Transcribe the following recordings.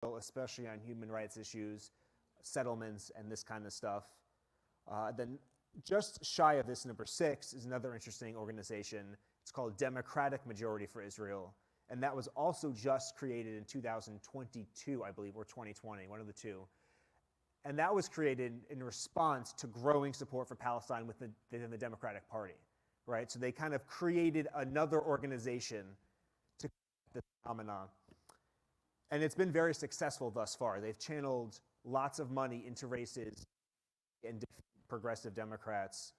especially on human rights issues, settlements, and this kind of stuff. Then just shy of this, number 6, is another interesting organization. It's called Democratic Majority for Israel. And that was also just created in 2022, I believe, or 2020, one of the two. And that was created in response to growing support for Palestine within the Democratic Party, right? So they kind of created another organization to combat this phenomenon. And it's been very successful thus far. They've channeled lots of money into races and progressive Democrats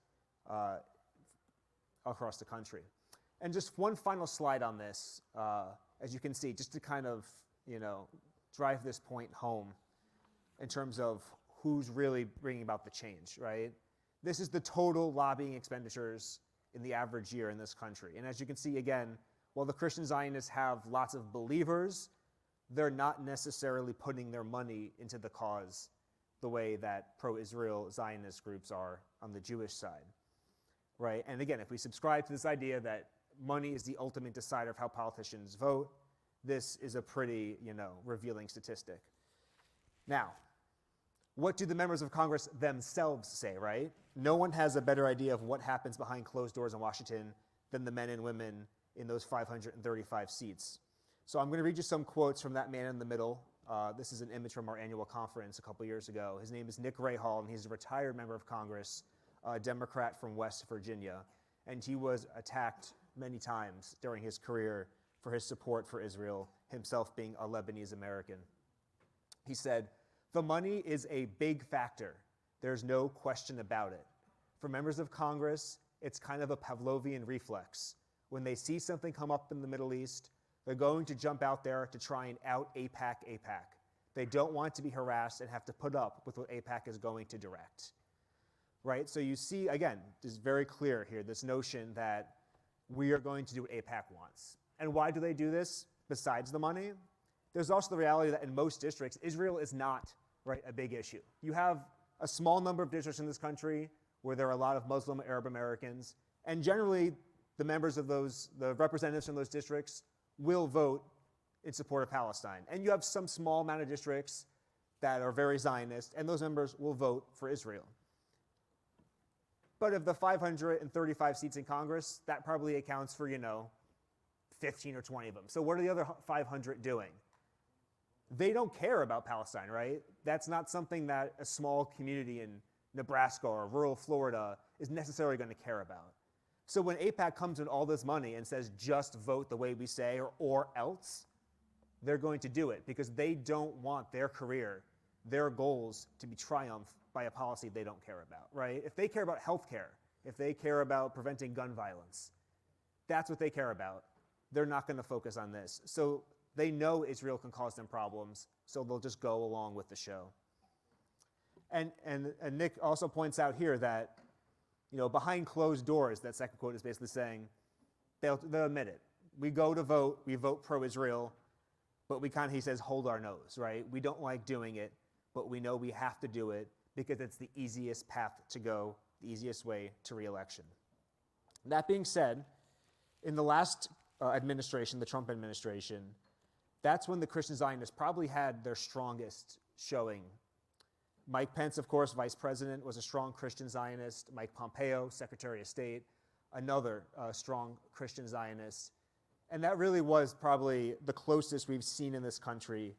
across the country. And just one final slide on this, as you can see, just to kind of, drive this point home in terms of who's really bringing about the change, right? This is the total lobbying expenditures in the average year in this country. And as you can see, again, while the Christian Zionists have lots of believers, they're not necessarily putting their money into the cause the way that pro-Israel Zionist groups are on the Jewish side, right? And again, if we subscribe to this idea that money is the ultimate decider of how politicians vote, this is a pretty, revealing statistic. Now, what do the members of Congress themselves say, right? No one has a better idea of what happens behind closed doors in Washington than the men and women in those 535 seats. So I'm going to read you some quotes from that man in the middle. This is an image from our annual conference a couple years ago. His name is Nick Rahall, and he's a retired member of Congress, a Democrat from West Virginia. And he was attacked many times during his career for his support for Israel, himself being a Lebanese American. He said, "The money is a big factor. There's no question about it. For members of Congress, it's kind of a Pavlovian reflex. When they see something come up in the Middle East, they're going to jump out there to try and out-AIPAC AIPAC. They don't want to be harassed and have to put up with what AIPAC is going to direct." Right? So you see, again, this is very clear here, this notion that we are going to do what AIPAC wants. And why do they do this, besides the money? There's also the reality that in most districts, Israel is not, right, a big issue. You have a small number of districts in this country where there are a lot of Muslim Arab Americans, and generally the members of the representatives from those districts will vote in support of Palestine. And you have some small amount of districts that are very Zionist, and those members will vote for Israel. But of the 535 seats in Congress, that probably accounts for, 15 or 20 of them. So what are the other 500 doing? They don't care about Palestine, right? That's not something that a small community in Nebraska or rural Florida is necessarily going to care about. So when AIPAC comes in all this money and says, just vote the way we say or else, they're going to do it because they don't want their career, their goals to be triumphed by a policy they don't care about, right? If they care about health care, if they care about preventing gun violence, that's what they care about. They're not going to focus on this. So they know Israel can cause them problems, so they'll just go along with the show. And Nick also points out here that, behind closed doors, that second quote is basically saying, they'll admit it. We go to vote, we vote pro-Israel, but he says, hold our nose, right? We don't like doing it, but we know we have to do it because it's the easiest path to go, the easiest way to re-election. That being said, in the last administration, the Trump administration, that's when the Christian Zionists probably had their strongest showing. Mike Pence, of course, vice president, was a strong Christian Zionist. Mike Pompeo, Secretary of State, another strong Christian Zionist. And that really was probably the closest we've seen in this country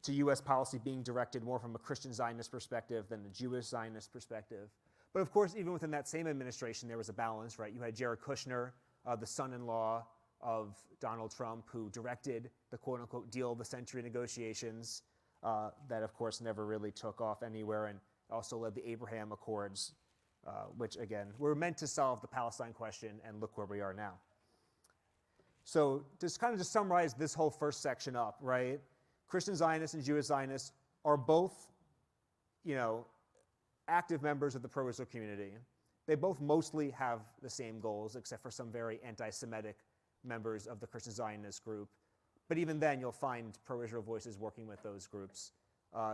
to U.S. policy being directed more from a Christian Zionist perspective than a Jewish Zionist perspective. But of course, even within that same administration, there was a balance, right? You had Jared Kushner, the son-in-law of Donald Trump, who directed the quote-unquote deal of the century negotiations that, of course, never really took off anywhere, and also led the Abraham Accords, which, again, were meant to solve the Palestine question, and look where we are now. So just kind of to summarize this whole first section up, right? Christian Zionists and Jewish Zionists are both, active members of the pro-Israel community. They both mostly have the same goals, except for some very anti-Semitic members of the Christian Zionist group. But even then, you'll find pro-Israel voices working with those groups,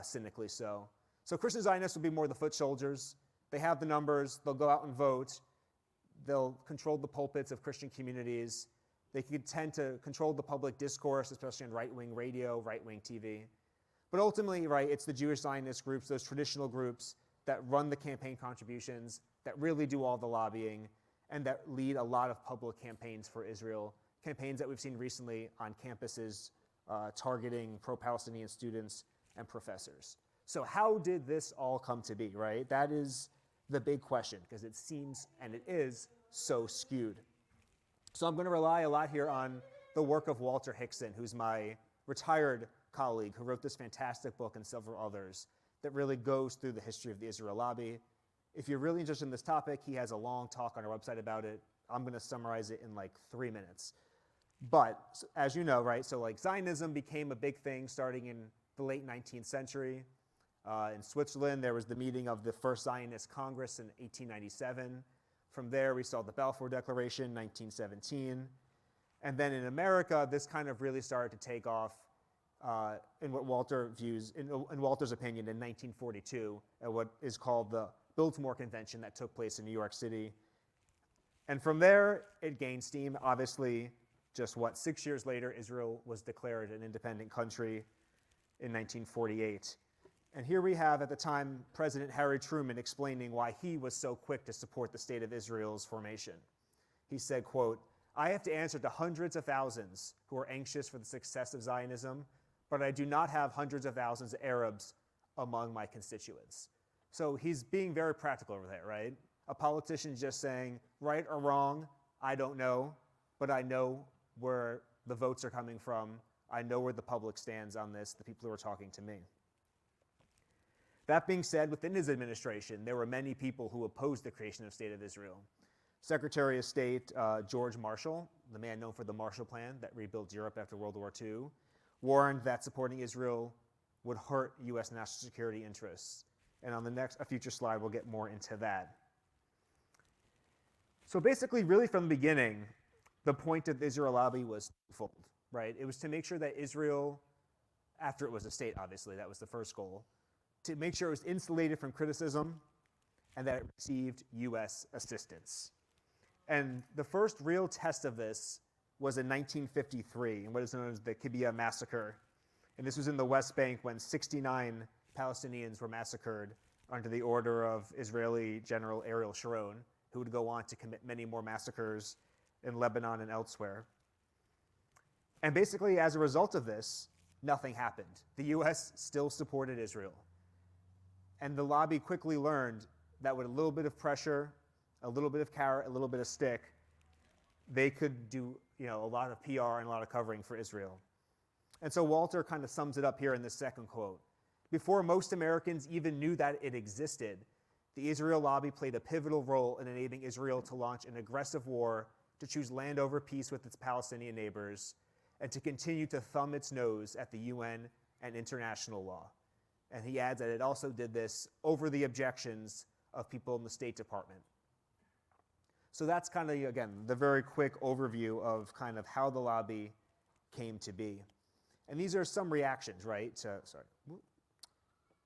cynically so. So Christian Zionists will be more the foot soldiers. They have the numbers. They'll go out and vote. They'll control the pulpits of Christian communities. They can tend to control the public discourse, especially on right-wing radio, right-wing TV. But ultimately, right, it's the Jewish Zionist groups, those traditional groups that run the campaign contributions, that really do all the lobbying, and that lead a lot of public campaigns for Israel, campaigns that we've seen recently on campuses targeting pro-Palestinian students and professors. So how did this all come to be, right? That is the big question, because it seems, and it is, so skewed. So I'm going to rely a lot here on the work of Walter Hickson, who's my retired colleague who wrote this fantastic book and several others that really goes through the history of the Israel lobby. If you're really interested in this topic, he has a long talk on our website about it. I'm going to summarize it in like 3 minutes. But as you know, right, so like Zionism became a big thing starting in the late 19th century. In Switzerland, there was the meeting of the First Zionist Congress in 1897. From there, we saw the Balfour Declaration, 1917. And then in America, this kind of really started to take off in what Walter views, in Walter's opinion, in 1942, at what is called the Biltmore Convention that took place in New York City. And from there, it gained steam. Obviously, just 6 years later, Israel was declared an independent country in 1948. And here we have, at the time, President Harry Truman explaining why he was so quick to support the State of Israel's formation. He said, quote, "I have to answer to hundreds of thousands who are anxious for the success of Zionism, but I do not have hundreds of thousands of Arabs among my constituents." So he's being very practical over there, right? A politician just saying, right or wrong, I don't know, but I know where the votes are coming from. I know where the public stands on this, the people who are talking to me. That being said, within his administration, there were many people who opposed the creation of the State of Israel. Secretary of State George Marshall, the man known for the Marshall Plan that rebuilt Europe after World War II, warned that supporting Israel would hurt U.S. national security interests. And on a future slide, we'll get more into that. So basically, really from the beginning, the point of the Israel lobby was twofold, right? It was to make sure that Israel, after it was a state, obviously, that was the first goal, to make sure it was insulated from criticism and that it received U.S. assistance. And the first real test of this was in 1953, in what is known as the Kibbutz massacre. And this was in the West Bank when 69 Palestinians were massacred under the order of Israeli General Ariel Sharon, who would go on to commit many more massacres in Lebanon and elsewhere. And basically, as a result of this, nothing happened. The U.S. still supported Israel. And the lobby quickly learned that with a little bit of pressure, a little bit of carrot, a little bit of stick, they could do a lot of PR and a lot of covering for Israel. And so Walter kind of sums it up here in this second quote. Before most Americans even knew that it existed, the Israel lobby played a pivotal role in enabling Israel to launch an aggressive war, to choose land over peace with its Palestinian neighbors, and to continue to thumb its nose at the UN and international law. And he adds that it also did this over the objections of people in the State Department. So that's kind of, again, the very quick overview of kind of how the lobby came to be. And these are some reactions, right,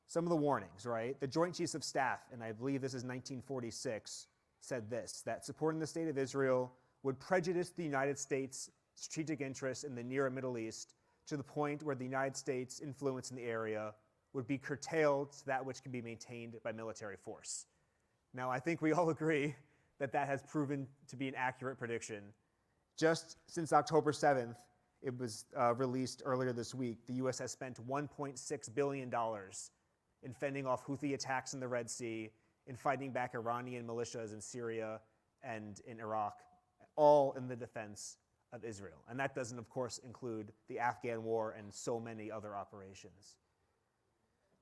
some of the warnings, right? The Joint Chiefs of Staff, and I believe this is 1946, said this, that supporting the State of Israel would prejudice the United States' strategic interests in the Near and Middle East to the point where the United States' influence in the area would be curtailed to that which can be maintained by military force. Now, I think we all agree that that has proven to be an accurate prediction. Just since October 7th, it was released earlier this week, the U.S. has spent $1.6 billion in fending off Houthi attacks in the Red Sea, in fighting back Iranian militias in Syria and in Iraq, all in the defense of Israel. And that doesn't, of course, include the Afghan war and so many other operations.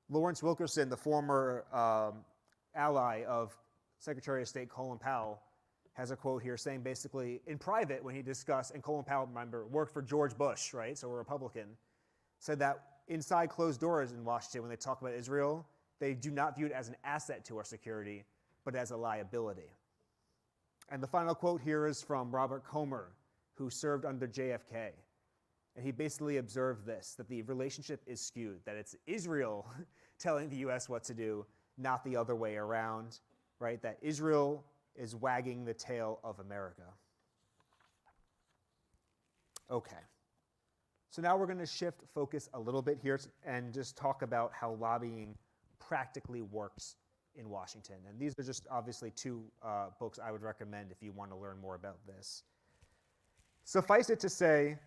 Lawrence Wilkerson, the former ally of Secretary of State Colin Powell, has a quote here saying basically, in private, when he discussed, and Colin Powell, remember, worked for George Bush, right, so a Republican, said that inside closed doors in Washington, when they talk about Israel, they do not view it as an asset to our security, but as a liability. And the final quote here is from Robert Comer, who served under JFK. And he basically observed this, that the relationship is skewed, that it's Israel telling the U.S. what to do, not the other way around, right? That Israel is wagging the tail of America. Okay. So now we're going to shift focus a little bit here and just talk about how lobbying practically works in Washington. And these are just obviously two books I would recommend if you want to learn more about this. Suffice it to say,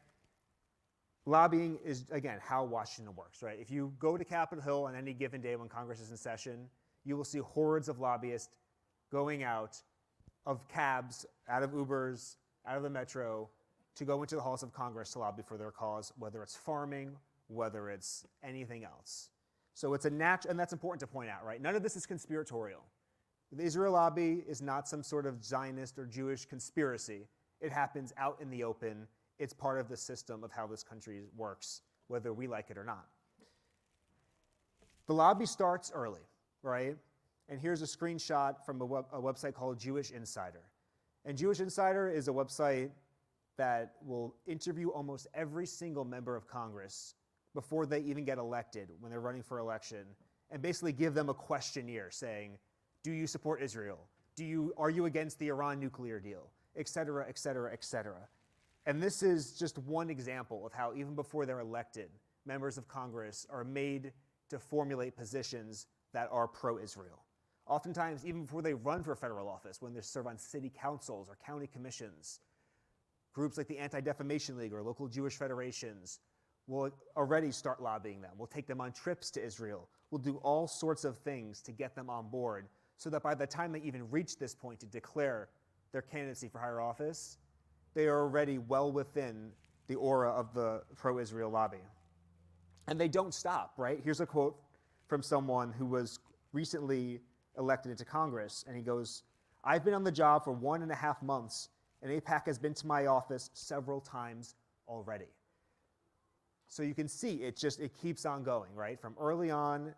lobbying is, again, how Washington works, right? If you go to Capitol Hill on any given day when Congress is in session, you will see hordes of lobbyists going out of cabs, out of Ubers, out of the metro, to go into the halls of Congress to lobby for their cause, whether it's farming, whether it's anything else. So it's a natural, and that's important to point out, right? None of this is conspiratorial. The Israel lobby is not some sort of Zionist or Jewish conspiracy. It happens out in the open. It's part of the system of how this country works, whether we like it or not. The lobby starts early, right? And here's a screenshot from a website called Jewish Insider. And Jewish Insider is a website that will interview almost every single member of Congress before they even get elected, when they're running for election, and basically give them a questionnaire saying, do you support Israel? Are you against the Iran nuclear deal? Et cetera, et cetera, et cetera. And this is just one example of how even before they're elected, members of Congress are made to formulate positions that are pro-Israel. Oftentimes, even before they run for federal office, when they serve on city councils or county commissions, groups like the Anti-Defamation League or local Jewish federations will already start lobbying them. We'll take them on trips to Israel. We'll do all sorts of things to get them on board so that by the time they even reach this point to declare their candidacy for higher office, they are already well within the aura of the pro-Israel lobby. And they don't stop, right? Here's a quote from someone who was recently elected into Congress, and he goes, "I've been on the job for 1.5 months, and AIPAC has been to my office several times already." So you can see it keeps on going, right? From early on,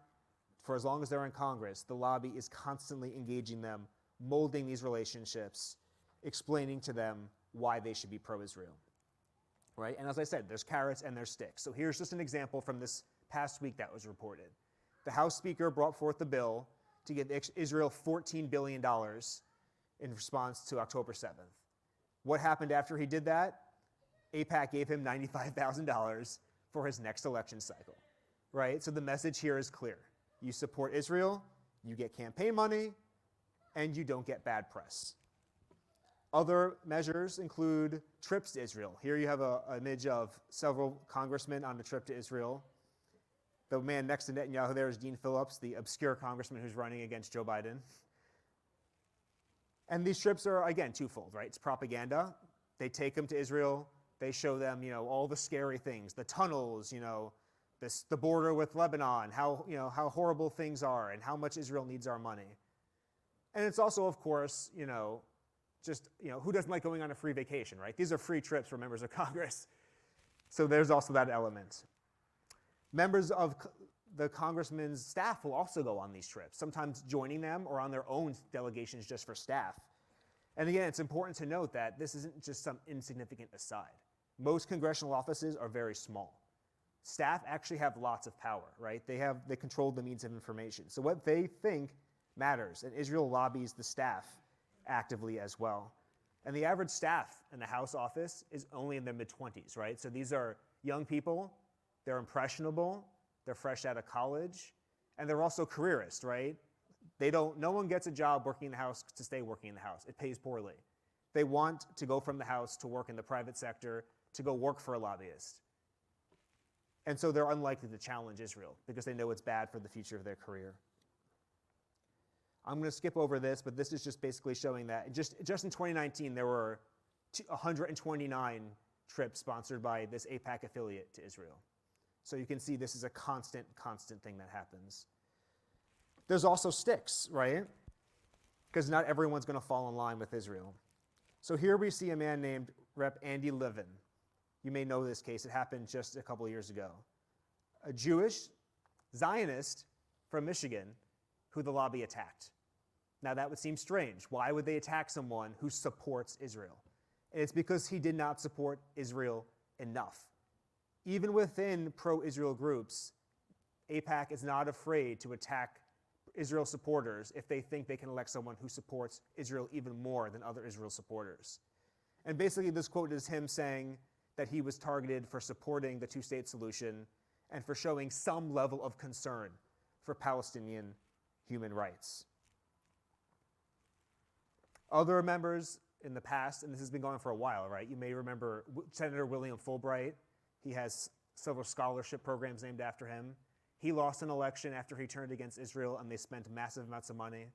for as long as they're in Congress, the lobby is constantly engaging them, molding these relationships, explaining to them why they should be pro-Israel, right? And as I said, there's carrots and there's sticks. So here's just an example from this past week that was reported. The House Speaker brought forth the bill to give Israel $14 billion in response to October 7th. What happened after he did that? AIPAC gave him $95,000 for his next election cycle, right? So the message here is clear. You support Israel, you get campaign money, and you don't get bad press. Other measures include trips to Israel. Here you have an image of several congressmen on a trip to Israel. The man next to Netanyahu there is Dean Phillips, the obscure congressman who's running against Joe Biden. And these trips are, again, twofold, right? It's propaganda. They take them to Israel. They show them, all the scary things, the tunnels, the border with Lebanon, how horrible things are and how much Israel needs our money. And it's also, of course, who doesn't like going on a free vacation, right? These are free trips for members of Congress. So there's also that element. Members of the congressman's staff will also go on these trips, sometimes joining them or on their own delegations just for staff. And again, it's important to note that this isn't just some insignificant aside. Most congressional offices are very small. Staff actually have lots of power, right? They control the means of information. So what they think matters, and Israel lobbies the staff actively as well. And the average staff in the House office is only in their mid-20s, right? So these are young people, they're impressionable, they're fresh out of college, and they're also careerists, right? No one gets a job working in the House to stay working in the House. It pays poorly. They want to go from the House to work in the private sector, to go work for a lobbyist. And so they're unlikely to challenge Israel because they know it's bad for the future of their career. I'm going to skip over this, but this is just basically showing that just in 2019, there were 129 trips sponsored by this AIPAC affiliate to Israel. So you can see this is a constant thing that happens. There's also sticks, right? Because not everyone's going to fall in line with Israel. So here we see a man named Rep. Andy Levin. You may know this case. It happened just a couple of years ago. A Jewish Zionist from Michigan who the lobby attacked. Now that would seem strange. Why would they attack someone who supports Israel? And it's because he did not support Israel enough. Even within pro-Israel groups, AIPAC is not afraid to attack Israel supporters if they think they can elect someone who supports Israel even more than other Israel supporters. And basically this quote is him saying that he was targeted for supporting the two-state solution and for showing some level of concern for Palestinian human rights. Other members in the past, and this has been going for a while, right? You may remember Senator William Fulbright. He has several scholarship programs named after him. He lost an election after he turned against Israel, and they spent massive amounts of money.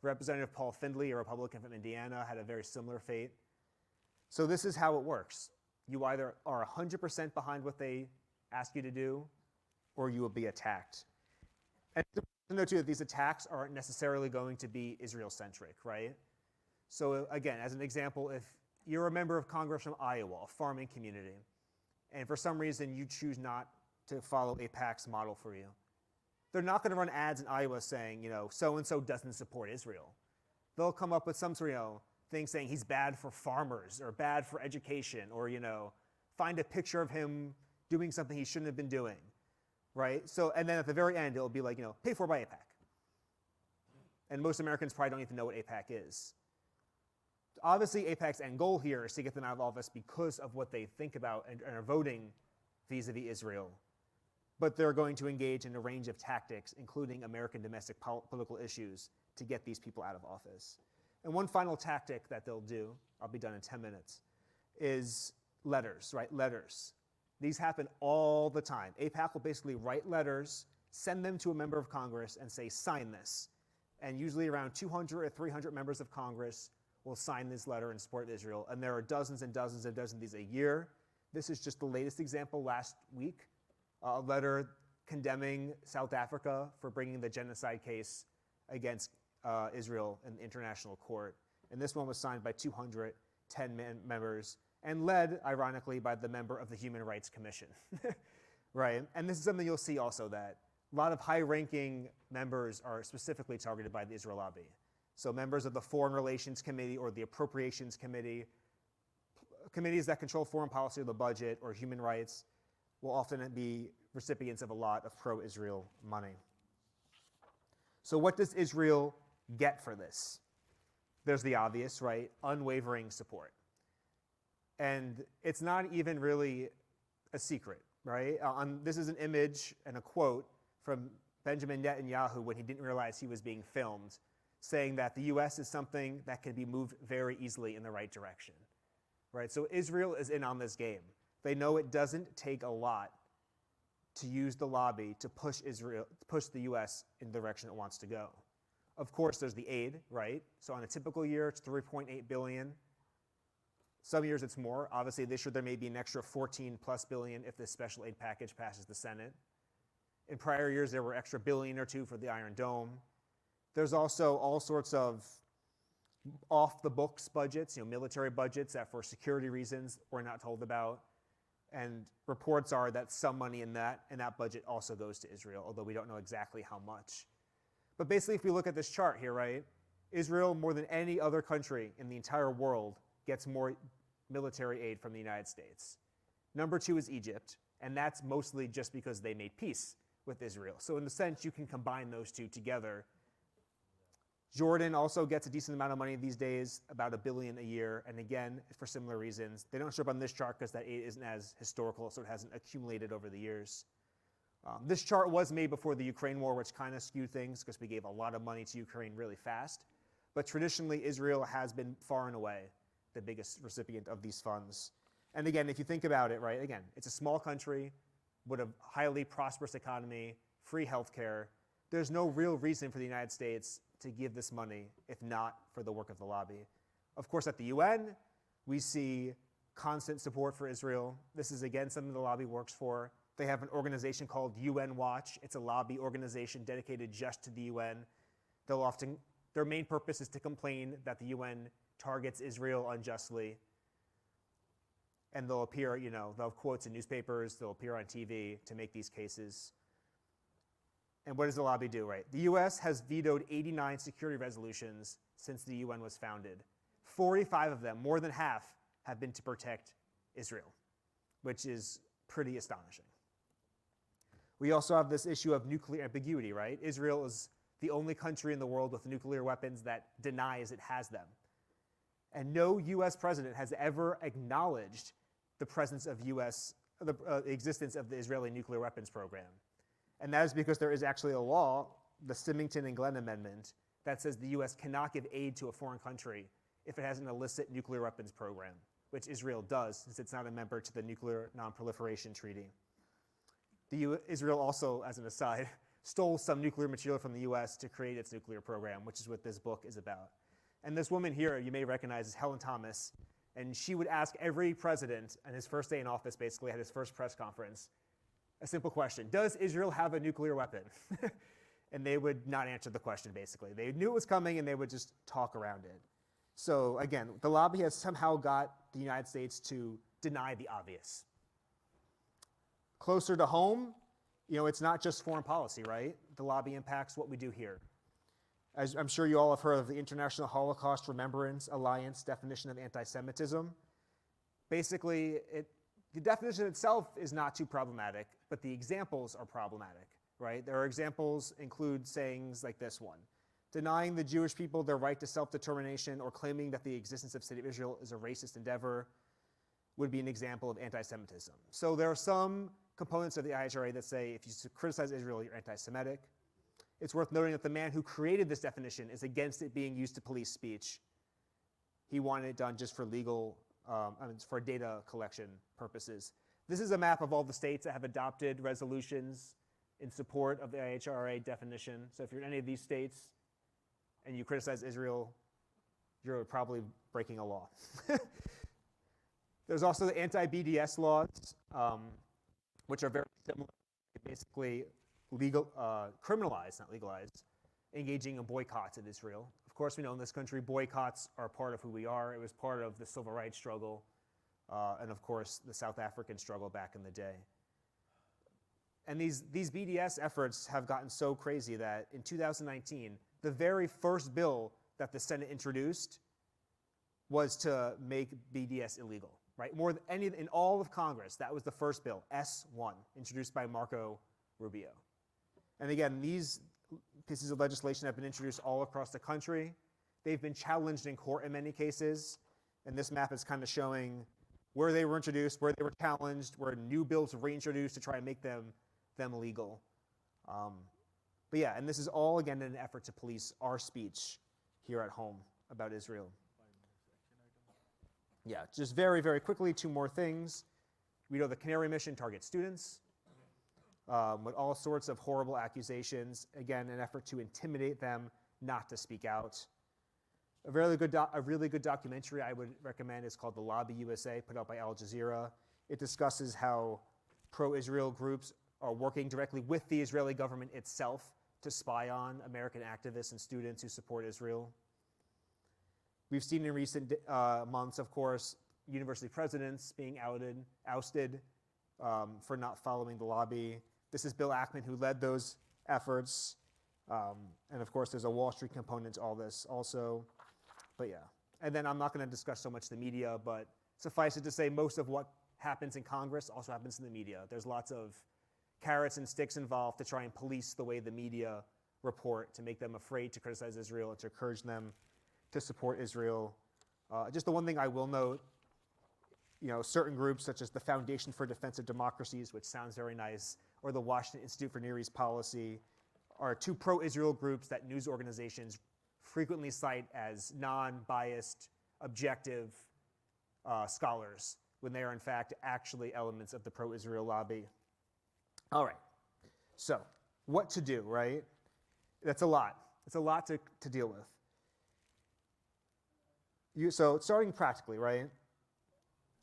Representative Paul Findley, a Republican from Indiana, had a very similar fate. So this is how it works. You either are 100% behind what they ask you to do, or you will be attacked. And to note too that these attacks aren't necessarily going to be Israel-centric, right? So again, as an example, if you're a member of Congress from Iowa, a farming community, and for some reason you choose not to follow AIPAC's model for you, they're not going to run ads in Iowa saying, so-and-so doesn't support Israel. They'll come up with some sort of, thing saying he's bad for farmers or bad for education or, find a picture of him doing something he shouldn't have been doing, right? So, and then at the very end, it'll be like, paid for by AIPAC. And most Americans probably don't even know what AIPAC is. Obviously, AIPAC's end goal here is to get them out of office because of what they think about and are voting vis-a-vis Israel. But they're going to engage in a range of tactics, including American domestic political issues, to get these people out of office. And one final tactic that they'll do, I'll be done in 10 minutes, is letters, right? Letters. These happen all the time. AIPAC will basically write letters, send them to a member of Congress, and say, sign this. And usually around 200 or 300 members of Congress will sign this letter in support of Israel. And there are dozens and dozens and dozens of these a year. This is just the latest example last week, a letter condemning South Africa for bringing the genocide case against Israel in the International Court. And this one was signed by 210 members and led, ironically, by the member of the Human Rights Commission, right? And this is something you'll see also, that a lot of high-ranking members are specifically targeted by the Israel lobby. So members of the Foreign Relations Committee or the Appropriations Committee, committees that control foreign policy or the budget or human rights, will often be recipients of a lot of pro-Israel money. So what does Israel get for this? There's the obvious, right? Unwavering support. And it's not even really a secret, right? This is an image and a quote from Benjamin Netanyahu when he didn't realize he was being filmed, saying that the U.S. is something that can be moved very easily in the right direction, right? So Israel is in on this game. They know it doesn't take a lot to use the lobby to push the U.S. in the direction it wants to go. Of course, there's the aid, right? So on a typical year, it's $3.8 billion. Some years it's more. Obviously, this year there may be an extra $14+ billion if this special aid package passes the Senate. In prior years, there were extra $1 billion or $2 billion for the Iron Dome. There's also all sorts of off-the-books budgets, military budgets that for security reasons we're not told about. And reports are that some money in that budget also goes to Israel, although we don't know exactly how much. But basically, if we look at this chart here, right, Israel, more than any other country in the entire world, gets more military aid from the United States. Number 2 is Egypt, and that's mostly just because they made peace with Israel. So in a sense, you can combine those two together. Jordan also gets a decent amount of money these days, about $1 billion a year, and again, for similar reasons. They don't show up on this chart because that aid isn't as historical, so it hasn't accumulated over the years. This chart was made before the Ukraine war, which kind of skewed things because we gave a lot of money to Ukraine really fast. But traditionally, Israel has been far and away the biggest recipient of these funds. And again, if you think about it, right, again, it's a small country with a highly prosperous economy, free healthcare. There's no real reason for the United States to give this money if not for the work of the lobby. Of course, at the UN, we see constant support for Israel. This is, again, something the lobby works for. They have an organization called UN Watch. It's a lobby organization dedicated just to the UN. Their main purpose is to complain that the UN targets Israel unjustly. And they'll appear, they'll have quotes in newspapers, they'll appear on TV to make these cases. And what does the lobby do, right? The US has vetoed 89 security resolutions since the UN was founded. 45 of them, more than half, have been to protect Israel, which is pretty astonishing. We also have this issue of nuclear ambiguity, right? Israel is the only country in the world with nuclear weapons that denies it has them. And no US president has ever acknowledged the presence of the existence of the Israeli nuclear weapons program. And that is because there is actually a law, the Symington and Glenn Amendment, that says the US cannot give aid to a foreign country if it has an illicit nuclear weapons program, which Israel does since it's not a member to the Nuclear Non-Proliferation Treaty. Israel also, as an aside, stole some nuclear material from the US to create its nuclear program, which is what this book is about. And this woman here you may recognize is Helen Thomas, and she would ask every president on his first day in office, basically at his first press conference, a simple question: does Israel have a nuclear weapon? And they would not answer the question, basically. They knew it was coming, and they would just talk around it. So again, the lobby has somehow got the United States to deny the obvious. Closer to home, it's not just foreign policy, right? The lobby impacts what we do here. As I'm sure you all have heard of the International Holocaust Remembrance Alliance definition of anti-Semitism. Basically, the definition itself is not too problematic, but the examples are problematic, right? There are examples include sayings like this one: denying the Jewish people their right to self-determination or claiming that the existence of the State of Israel is a racist endeavor would be an example of anti-Semitism. So there are some components of the IHRA that say if you criticize Israel, you're anti-Semitic. It's worth noting that the man who created this definition is against it being used to police speech. He wanted it done just for for data collection purposes. This is a map of all the states that have adopted resolutions in support of the IHRA definition. So if you're in any of these states and you criticize Israel, you're probably breaking a law. There's also the anti-BDS laws, which are very similar. They basically criminalize, not legalize, engaging in boycotts in Israel. Of course, we know in this country, boycotts are part of who we are. It was part of the civil rights struggle, and of course, the South African struggle back in the day. And these BDS efforts have gotten so crazy that in 2019, the very first bill that the Senate introduced was to make BDS illegal, right? More than any in all of Congress, that was the first bill, S1, introduced by Marco Rubio. And again, these pieces of legislation have been introduced all across the country. They've been challenged in court in many cases, and this map is kind of showing where they were introduced, where they were challenged, where new bills were reintroduced to try and make them legal. But yeah, and this is all, again, in an effort to police our speech here at home about Israel. Yeah, just very, very quickly, two more things. We know the Canary mission targets students with all sorts of horrible accusations. Again, an effort to intimidate them not to speak out. A really good documentary I would recommend is called The Lobby USA, put out by Al Jazeera. It discusses how pro-Israel groups are working directly with the Israeli government itself to spy on American activists and students who support Israel. We've seen in recent months, of course, university presidents being ousted for not following the lobby. This is Bill Ackman who led those efforts. And of course, there's a Wall Street component to all this also. But yeah. And then I'm not going to discuss so much the media, but suffice it to say, most of what happens in Congress also happens in the media. There's lots of carrots and sticks involved to try and police the way the media report, to make them afraid to criticize Israel and to encourage them to support Israel. Just the one thing I will note, certain groups such as the Foundation for Defense of Democracies, which sounds very nice, or the Washington Institute for Near East Policy, are two pro-Israel groups that news organizations frequently cite as non-biased, objective scholars, when they are in fact actually elements of the pro-Israel lobby. All right, so what to do, right? That's a lot. It's a lot to deal with. So starting practically, right?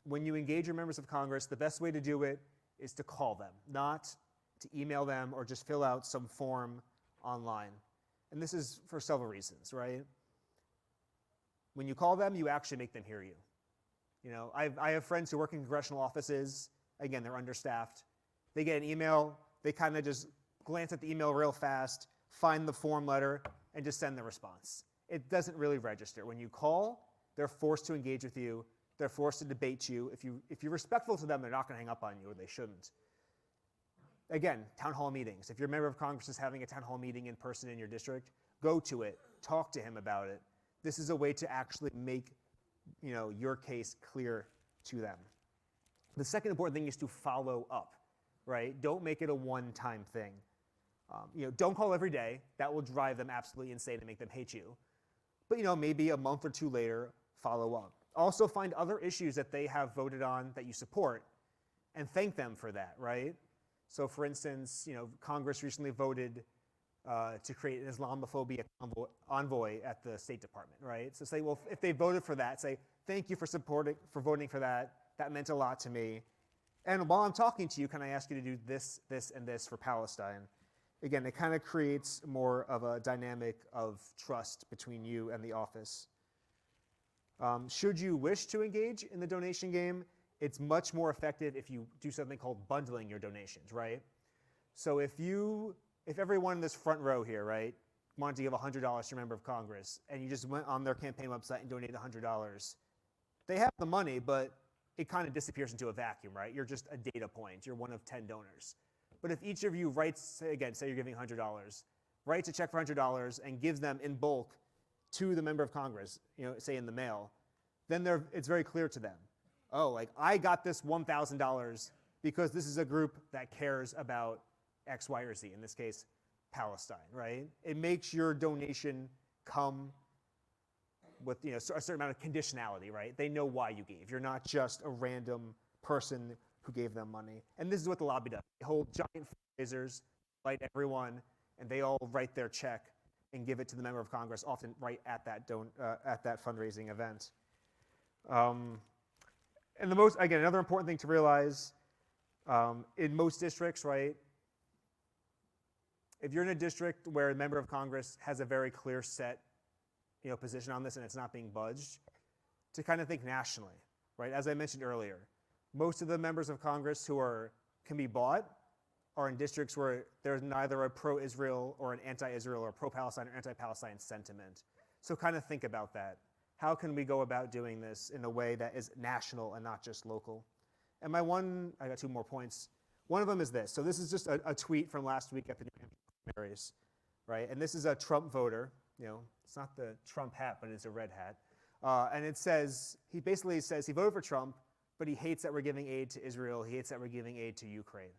When you engage your members of Congress, the best way to do it is to call them, not to email them or just fill out some form online. And this is for several reasons, right? When you call them, you actually make them hear you. I have friends who work in congressional offices. Again, they're understaffed. They get an email, they kind of just glance at the email real fast, find the form letter, and just send the response. It doesn't really register. When you call, they're forced to engage with you. They're forced to debate you. If you're respectful to them, they're not going to hang up on you, or they shouldn't. Again, town hall meetings. If your member of Congress is having a town hall meeting in person in your district, go to it. Talk to him about it. This is a way to actually make your case clear to them. The second important thing is to follow up, right? Don't make it a one-time thing. Don't call every day. That will drive them absolutely insane and make them hate you. But maybe a month or two later, follow up. Also find other issues that they have voted on that you support and thank them for that, right? So for instance, Congress recently voted to create an Islamophobia envoy at the State Department, right? So say, well, if they voted for that, say, thank you for voting for that. That meant a lot to me. And while I'm talking to you, can I ask you to do this, this, and this for Palestine? Again, it kind of creates more of a dynamic of trust between you and the office. Should you wish to engage in the donation game, it's much more effective if you do something called bundling your donations, right? So if everyone in this front row here, right, wanted to give $100 to a member of Congress, and you just went on their campaign website and donated $100, they have the money, but it kind of disappears into a vacuum, right? You're just a data point. You're one of 10 donors. But if each of you writes, again, say you're giving $100, writes a check for $100 and gives them in bulk to the member of Congress, say in the mail, then it's very clear to them. Oh, like I got this $1,000 because this is a group that cares about X, Y, or Z, in this case, Palestine, right? It makes your donation come with a certain amount of conditionality, right? They know why you gave. You're not just a random person who gave them money. And this is what the lobby does. They hold giant fundraisers, invite everyone, and they all write their check and give it to the member of Congress, often right at that fundraising event. And another important thing to realize, in most districts, right, if you're in a district where a member of Congress has a very clear set position on this and it's not being budged, to kind of think nationally, right? As I mentioned earlier, most of the members of Congress who can be bought are in districts where there's neither a pro-Israel or an anti-Israel or pro-Palestine or anti-Palestine sentiment. So kind of think about that. How can we go about doing this in a way that is national and not just local? And I got two more points. One of them is this. So this is just a tweet from last week at the New Hampshire primaries, right? And this is a Trump voter. It's not the Trump hat, but it's a red hat. And he basically says he voted for Trump, but he hates that we're giving aid to Israel. He hates that we're giving aid to Ukraine,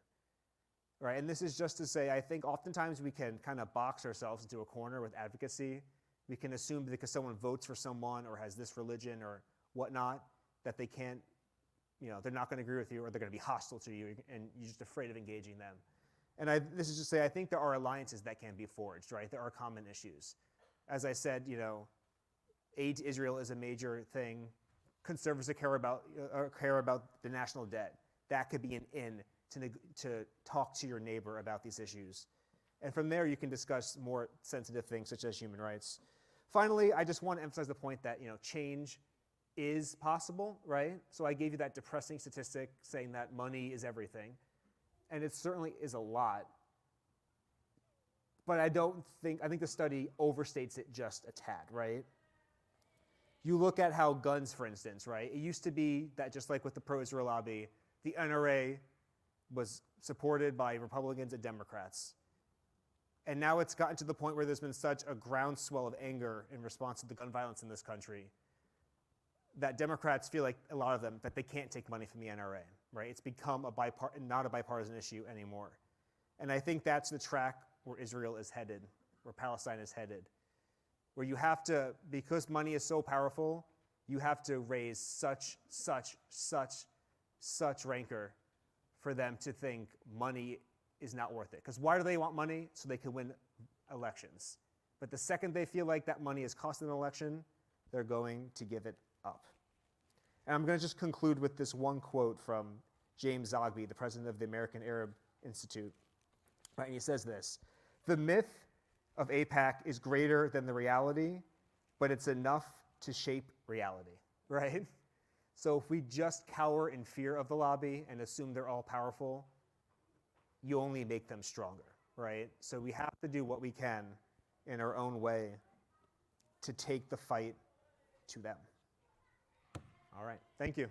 right? And this is just to say, I think oftentimes we can kind of box ourselves into a corner with advocacy. We can assume that because someone votes for someone or has this religion or whatnot, that they can't, they're not going to agree with you or they're going to be hostile to you, and you're just afraid of engaging them. And this is to say, I think there are alliances that can be forged, right? There are common issues. As I said, aid to Israel is a major thing. Conservatives care about the national debt. That could be an in to talk to your neighbor about these issues. And from there, you can discuss more sensitive things such as human rights. Finally, I just want to emphasize the point that change is possible, right? So I gave you that depressing statistic saying that money is everything. And it certainly is a lot. But I think the study overstates it just a tad, right? You look at how guns, for instance, right? It used to be that just like with the pro-Israel lobby, the NRA was supported by Republicans and Democrats. And now it's gotten to the point where there's been such a groundswell of anger in response to the gun violence in this country that Democrats feel like, a lot of them, that they can't take money from the NRA, right? It's become not a bipartisan issue anymore. And I think that's the track where Israel is headed, where Palestine is headed, where you have to, because money is so powerful, you have to raise such rancor for them to think money is not worth it. Because why do they want money? So they can win elections. But the second they feel like that money is costing an election, they're going to give it up. And I'm going to just conclude with this one quote from James Zogby, the president of the American Arab Institute. Right, and he says this: "The myth of AIPAC is greater than the reality, but it's enough to shape reality," right? So if we just cower in fear of the lobby and assume they're all powerful, you only make them stronger, right? So we have to do what we can in our own way to take the fight to them. All right, thank you.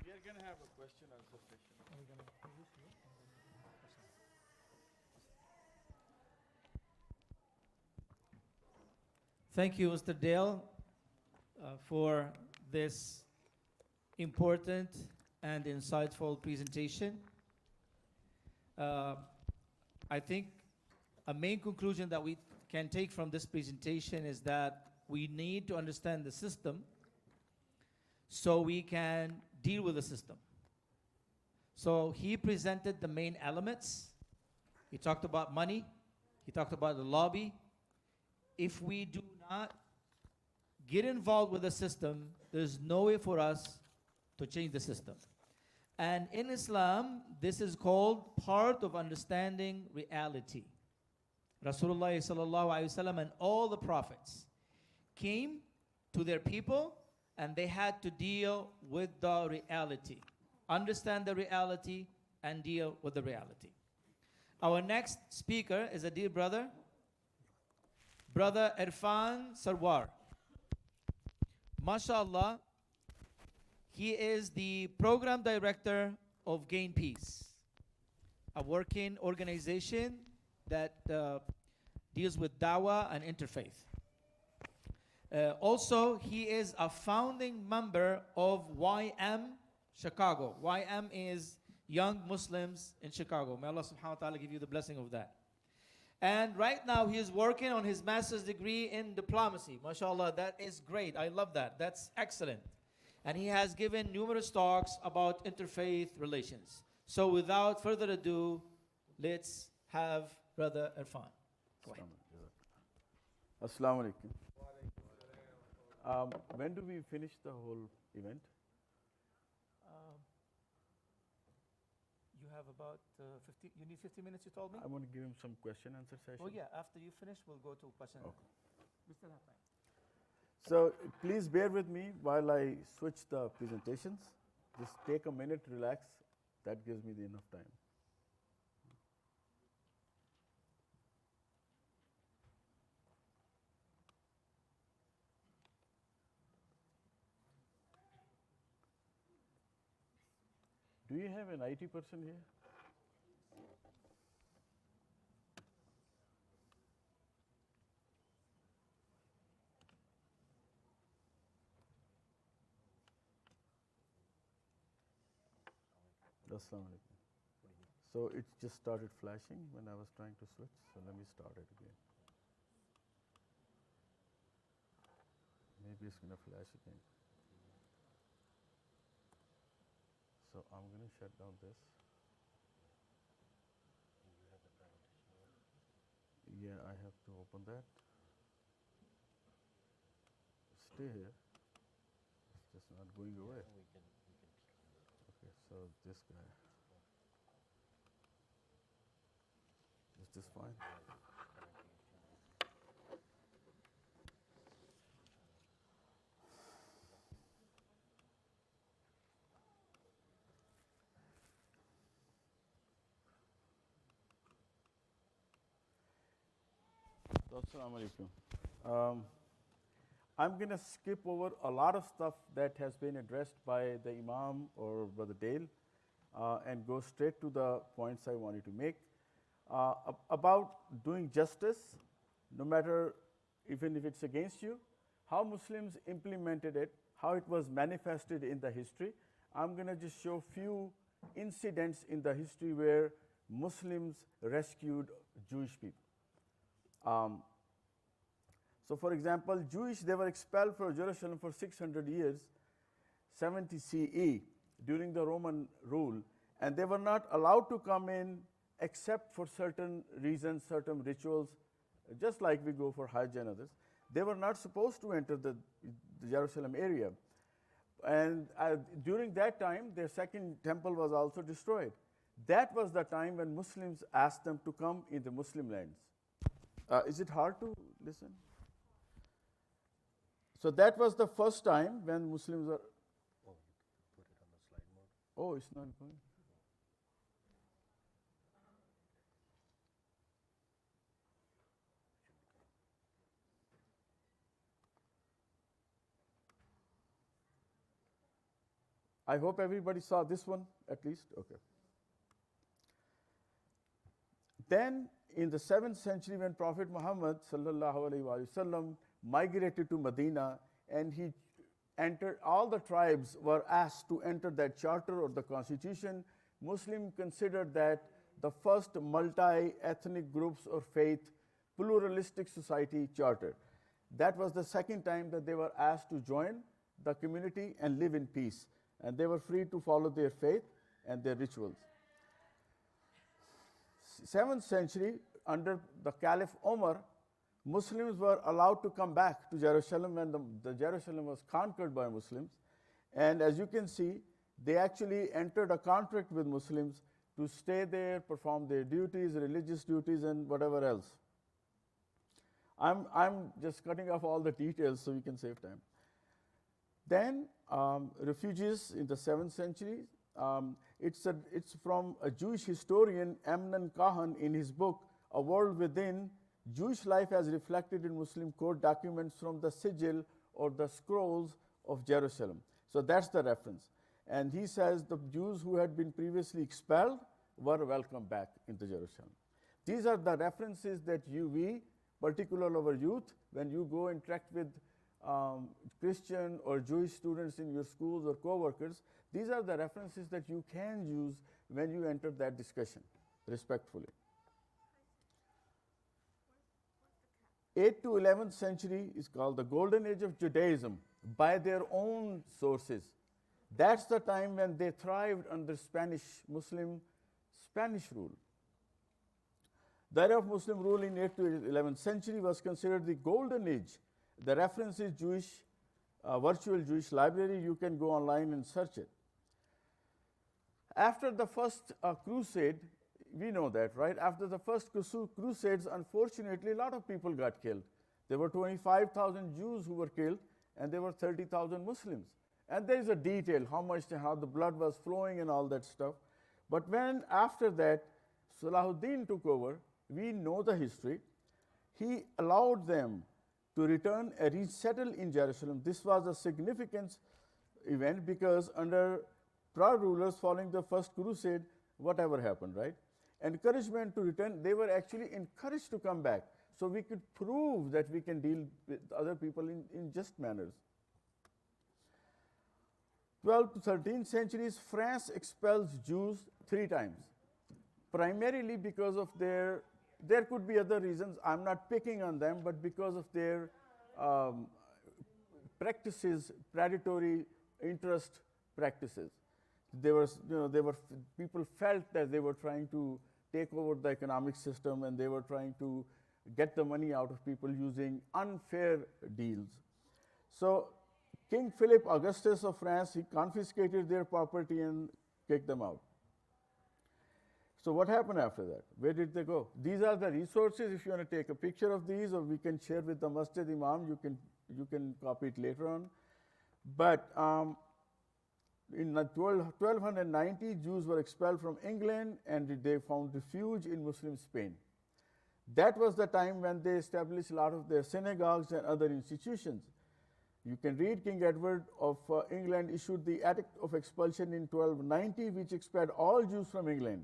We are going to have a question answer session. Are we going to do this here? Thank you, Mr. Dale, for this important and insightful presentation. I think a main conclusion that we can take from this presentation is that we need to understand the system so we can deal with the system. So he presented the main elements. He talked about money. He talked about the lobby. If we do not get involved with the system, there's no way for us to change the system. And in Islam, this is called part of understanding reality. Rasulullah sallallahu alaihi wasallam and all the prophets came to their people and they had to deal with the reality, understand the reality and deal with the reality. Our next speaker is a dear brother, Brother Irfan Sarwar. MashaAllah, he is the program director of Gain Peace, a working organization that deals with dawah and interfaith. Also, he is a founding member of YM Chicago. YM is Young Muslims in Chicago. May Allah subhanahu wa ta'ala give you the blessing of that. And right now he is working on his master's degree in diplomacy. MashaAllah, that is great. I love that. That's excellent. And he has given numerous talks about interfaith relations. So without further ado, let's have Brother Irfan. Go ahead. Assalamu alaikum. When do we finish the whole event? You have about 50, you need 50 minutes, you told me? I want to give him some question answer session. Oh yeah, after you finish, we'll go to question. Okay. We still have time. So please bear with me while I switch the presentations. Just take a minute, relax. That gives me the enough time. Do you have an IT person here? Assalamu alaikum. So it just started flashing when I was trying to switch, so let me start it again. Maybe it's going to flash again. So I'm going to shut down this. Yeah, I have to open that. Stay here. It's just not going away. Okay, so this guy. Is this fine? Assalamu alaikum. I'm going to skip over a lot of stuff that has been addressed by the Imam or Brother Dale and go straight to the points I wanted to make. About doing justice, no matter even if it's against you, how Muslims implemented it, how it was manifested in the history. I'm going to just show few incidents in the history where Muslims rescued Jewish people. So for example, Jewish, they were expelled from Jerusalem for 600 years, 70 CE, during the Roman rule, and they were not allowed to come in except for certain reasons, certain rituals, just like we go for Hajj and others. They were not supposed to enter the Jerusalem area. And during that time, their second temple was also destroyed. That was the time when Muslims asked them to come in the Muslim lands. Is it hard to listen? So that was the first time when Muslims are. Oh, you put it on the slide mode. Oh, it's not going. I hope everybody saw this one at least. Okay. Then in the 7th century, when Prophet Muhammad sallallahu alaihi wasallam migrated to Medina, and he entered, all the tribes were asked to enter that charter or the constitution. Muslim considered that the first multi-ethnic groups or faith pluralistic society charter. That was the second time that they were asked to join the community and live in peace. And they were free to follow their faith and their rituals. 7th century, under the Caliph Omar, Muslims were allowed to come back to Jerusalem when the Jerusalem was conquered by Muslims. And as you can see, they actually entered a contract with Muslims to stay there, perform their duties, religious duties, and whatever else. I'm just cutting off all the details so we can save time. Then refugees in the 7th century. It's from a Jewish historian, Amnon Kahan, in his book, A World Within, Jewish Life as Reflected in Muslim Court Documents from the Sigil or the Scrolls of Jerusalem. So that's the reference. And he says the Jews who had been previously expelled were welcomed back into Jerusalem. These are the references that we, particularly our youth, when you go interact with Christian or Jewish students in your schools or co-workers, these are the references that you can use when you enter that discussion, respectfully. 8th to 11th century is called the Golden Age of Judaism by their own sources. That's the time when they thrived under Spanish rule. The era of Muslim rule in 8th to 11th century was considered the Golden Age. The reference is virtual Jewish library. You can go online and search it. After the first crusade, we know that, right? After the first crusades, unfortunately, a lot of people got killed. There were 25,000 Jews who were killed, and there were 30,000 Muslims. And there is a detail, how the blood was flowing and all that stuff. But when after that, Salahuddin took over, we know the history. He allowed them to return and resettle in Jerusalem. This was a significant event because under prior rulers following the first crusade, whatever happened, right? Encouragement to return, they were actually encouraged to come back. So we could prove that we can deal with other people in just manners. 12th to 13th centuries, France expels Jews 3 times, primarily because of there could be other reasons, I'm not picking on them, but because of their practices, predatory interest practices. People felt that they were trying to take over the economic system and they were trying to get the money out of people using unfair deals. So King Philip Augustus of France, he confiscated their property and kicked them out. So what happened after that? Where did they go? These are the resources. If you want to take a picture of these, or we can share with the Masjid Imam, you can copy it later on. But in 1290, Jews were expelled from England and they found refuge in Muslim Spain. That was the time when they established a lot of their synagogues and other institutions. You can read King Edward of England issued the Edict of Expulsion in 1290, which expelled all Jews from England.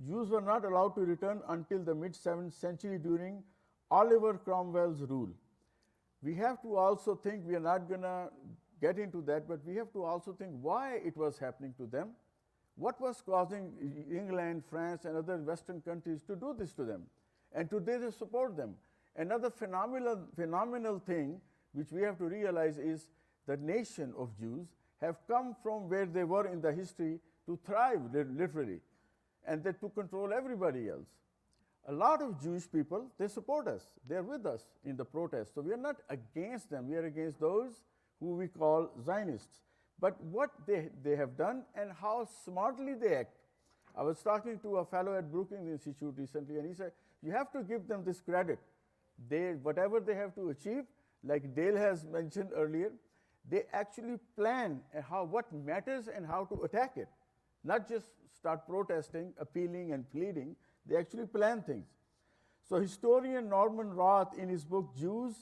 Jews were not allowed to return until the mid-7th century during Oliver Cromwell's rule. We have to also think, we are not going to get into that, but we have to also think why it was happening to them. What was causing England, France, and other Western countries to do this to them? And today they support them. Another phenomenal thing which we have to realize is the nation of Jews have come from where they were in the history to thrive, literally, and they to control everybody else. A lot of Jewish people, they support us. They're with us in the protest. So we are not against them. We are against those who we call Zionists. But what they have done and how smartly they act. I was talking to a fellow at Brookings Institute recently, and he said, you have to give them this credit. Whatever they have to achieve, like Dale has mentioned earlier, they actually plan what matters and how to attack it. Not just start protesting, appealing, and pleading. They actually plan things. So historian Norman Roth, in his book Jews,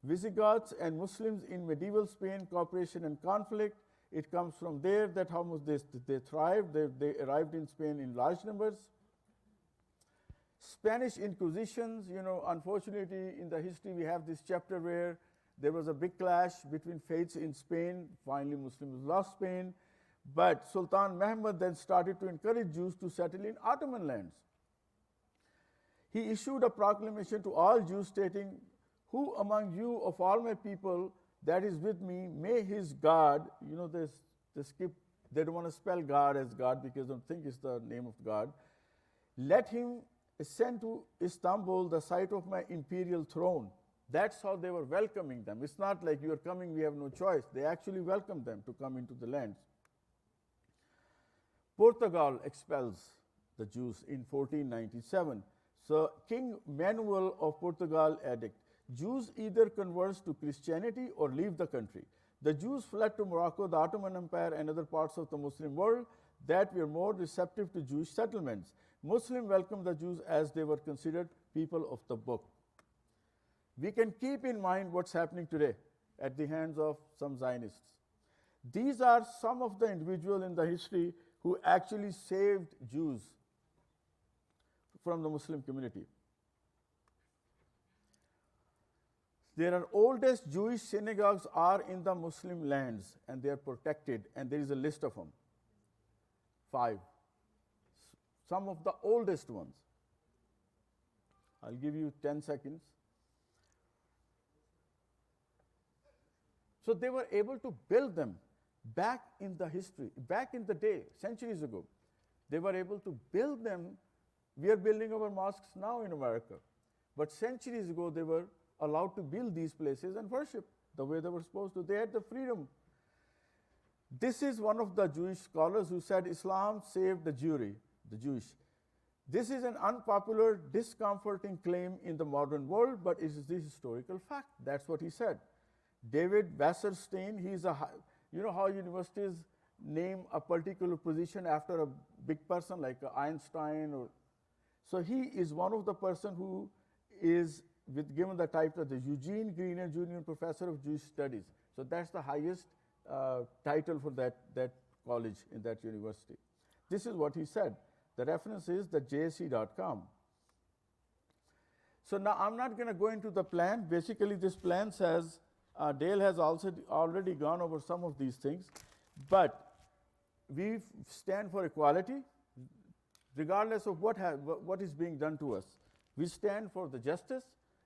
Visigoths, and Muslims in Medieval Spain, Cooperation and Conflict, it comes from there that how much they thrived. They arrived in Spain in large numbers. Spanish Inquisitions, unfortunately in the history we have this chapter where there was a big clash between faiths in Spain. Finally, Muslims lost Spain. But Sultan Mehmed then started to encourage Jews to settle in Ottoman lands. He issued a proclamation to all Jews stating, "Who among you of all my people that is with me, may his God," they don't want to spell God as God because they don't think it's the name of God, "let him ascend to Istanbul, the site of my imperial throne." That's how they were welcoming them. It's not like you are coming, we have no choice. They actually welcomed them to come into the lands. Portugal expels the Jews in 1497. So King Manuel of Portugal edict, Jews either convert to Christianity or leave the country. The Jews fled to Morocco, the Ottoman Empire, and other parts of the Muslim world that were more receptive to Jewish settlements. Muslims welcomed the Jews as they were considered people of the book. We can keep in mind what's happening today at the hands of some Zionists. These are some of the individuals in the history who actually saved Jews from the Muslim community. There are oldest Jewish synagogues are in the Muslim lands, and they are protected, and there is a list of them. 5. Some of the oldest ones. I'll give you 10 seconds. So they were able to build them back in the history, back in the day, centuries ago. They were able to build them. We are building our mosques now in America. But centuries ago, they were allowed to build these places and worship the way they were supposed to. They had the freedom. This is one of the Jewish scholars who said Islam saved the Jewish. This is an unpopular, discomforting claim in the modern world, but it is the historical fact. That's what he said. David Wasserstein, he's you know how universities name a particular position after a big person like Einstein, so he is one of the person who is given the title of the Eugene Greener Junior Professor of Jewish Studies. So that's the highest title for that college in that university. This is what he said. The reference is the JSC.com. So now I'm not going to go into the plan. Basically, this plan says Dale has also already gone over some of these things, but we stand for equality, regardless of what is being done to us. We stand for the justice.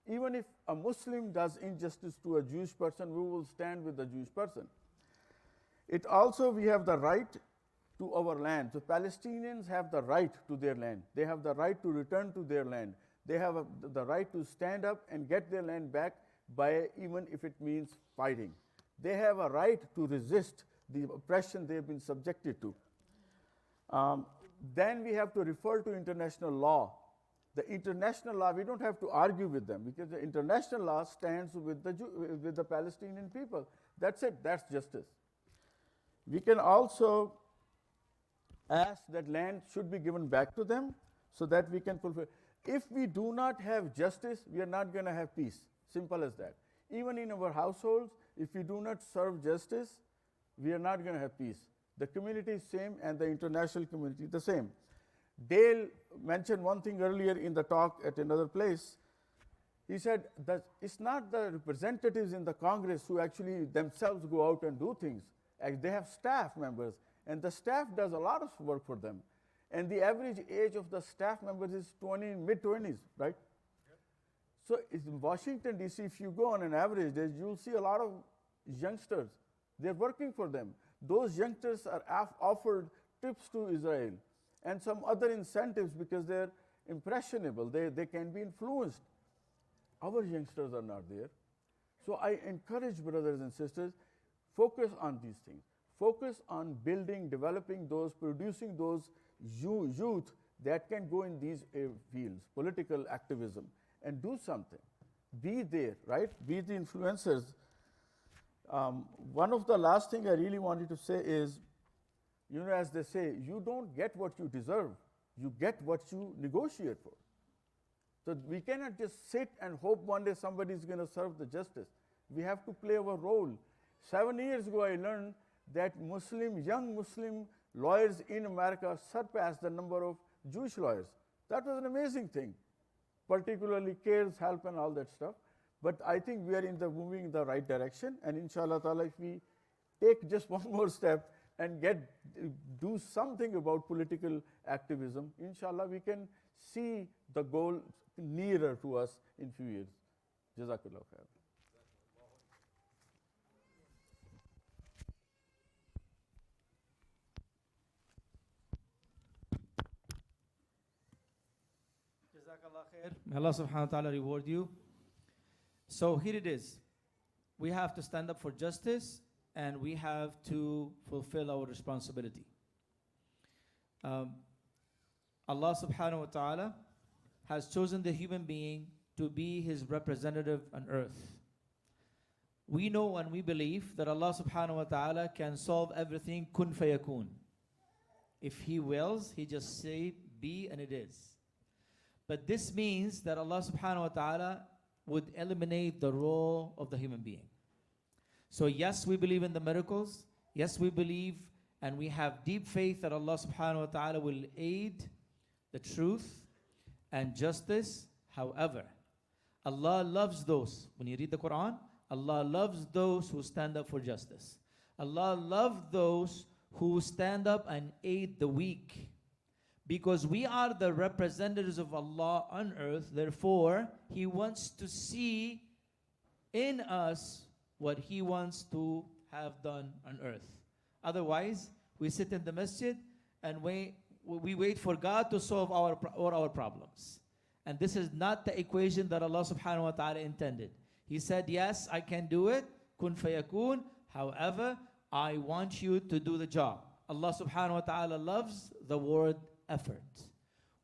Even if a Muslim does injustice to a Jewish person, we will stand with the Jewish person. It also, we have the right to our land. So Palestinians have the right to their land. They have the right to return to their land. They have the right to stand up and get their land back by even if it means fighting. They have a right to resist the oppression they've been subjected to. Then we have to refer to international law. The international law, we don't have to argue with them because the international law stands with the Palestinian people. That's it, that's justice. We can also ask that land should be given back to them so that we can fulfill. If we do not have justice, we are not going to have peace. Simple as that. Even in our households, if we do not serve justice, we are not going to have peace. The community is same and the international community the same. Dale mentioned one thing earlier in the talk at another place. He said that it's not the representatives in the Congress who actually themselves go out and do things. They have staff members, and the staff does a lot of work for them. And the average age of the staff members is mid-20s, right? Yep. So in Washington, D.C., if you go on an average, you'll see a lot of youngsters. They're working for them. Those youngsters are offered trips to Israel and some other incentives because they're impressionable. They can be influenced. Our youngsters are not there. So I encourage brothers and sisters, focus on these things. Focus on building, developing those, producing those youth that can go in these fields, political activism, and do something. Be there, right? Be the influencers. One of the last thing I really wanted to say is, as they say, you don't get what you deserve. You get what you negotiate for. So we cannot just sit and hope one day somebody is going to serve the justice. We have to play our role. 7 years ago, I learned that young Muslim lawyers in America surpass the number of Jewish lawyers. That was an amazing thing, particularly CARES, help, and all that stuff. But I think we are moving in the right direction, and inshallah ta'ala, if we take just one more step and do something about political activism, inshallah, we can see the goal nearer to us in few years. Jazakallah khair. Jazakallah khair. May Allah subhanahu wa ta'ala reward you. So here it is. We have to stand up for justice and we have to fulfill our responsibility. Allah subhanahu wa ta'ala has chosen the human being to be his representative on earth. We know and we believe that Allah subhanahu wa ta'ala can solve everything kun fayakun. If he wills, he just say be and it is. But this means that Allah subhanahu wa ta'ala would eliminate the role of the human being. So yes, we believe in the miracles. Yes, we believe and we have deep faith that Allah subhanahu wa ta'ala will aid the truth and justice. However, Allah loves those, when you read the Quran, Allah loves those who stand up for justice. Allah loves those who stand up and aid the weak. Because we are the representatives of Allah on earth, therefore, He wants to see in us what He wants to have done on earth. Otherwise, we sit in the masjid and we wait for God to solve all our problems. And this is not the equation that Allah subhanahu wa ta'ala intended. He said, yes, I can do it, kun fayakun. However, I want you to do the job. Allah subhanahu wa ta'ala loves the word effort.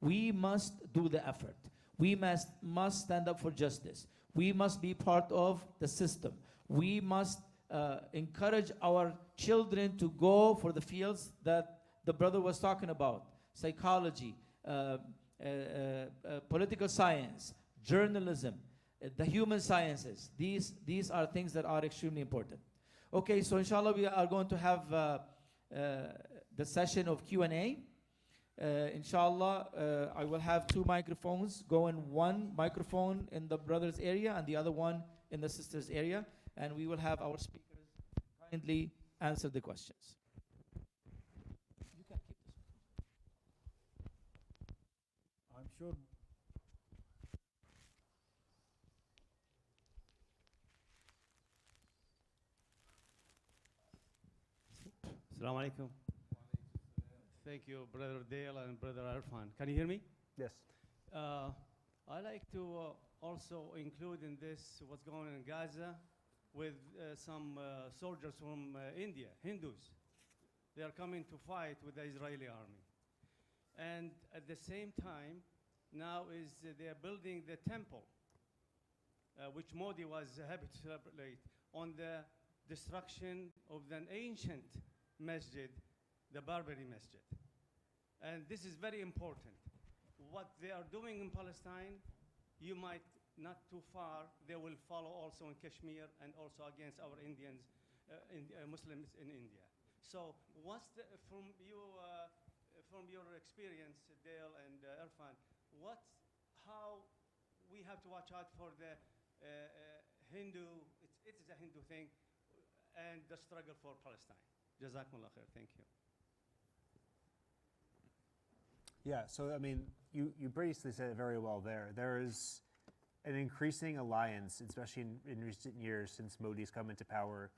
We must do the effort. We must stand up for justice. We must be part of the system. We must encourage our children to go for the fields that the brother was talking about. Psychology, political science, journalism, the human sciences. These are things that are extremely important. Okay, so inshallah we are going to have the session of Q&A. Inshallah, I will have two microphones going, one microphone in the brother's area and the other one in the sister's area. And we will have our speakers kindly answer the questions. You can keep this one. I'm sure. Assalamu alaikum. Thank you, Brother Dale and Brother Arfan. Can you hear me? Yes. I like to also include in this what's going on in Gaza with some soldiers from India, Hindus. They are coming to fight with the Israeli army. And at the same time, now they are building the temple, which Modi was happy to celebrate, on the destruction of an ancient masjid, the Barbary Masjid. And this is very important. What they are doing in Palestine, you might not too far, they will follow also in Kashmir and also against our Indians, Muslims in India. So what's from your experience, Dale and Irfan, how we have to watch out for the Hindu, it is a Hindu thing, and the struggle for Palestine. Jazakumullah khair, thank you. Yeah, so I mean, you basically said it very well there. There is an increasing alliance, especially in recent years since Modi's come into power,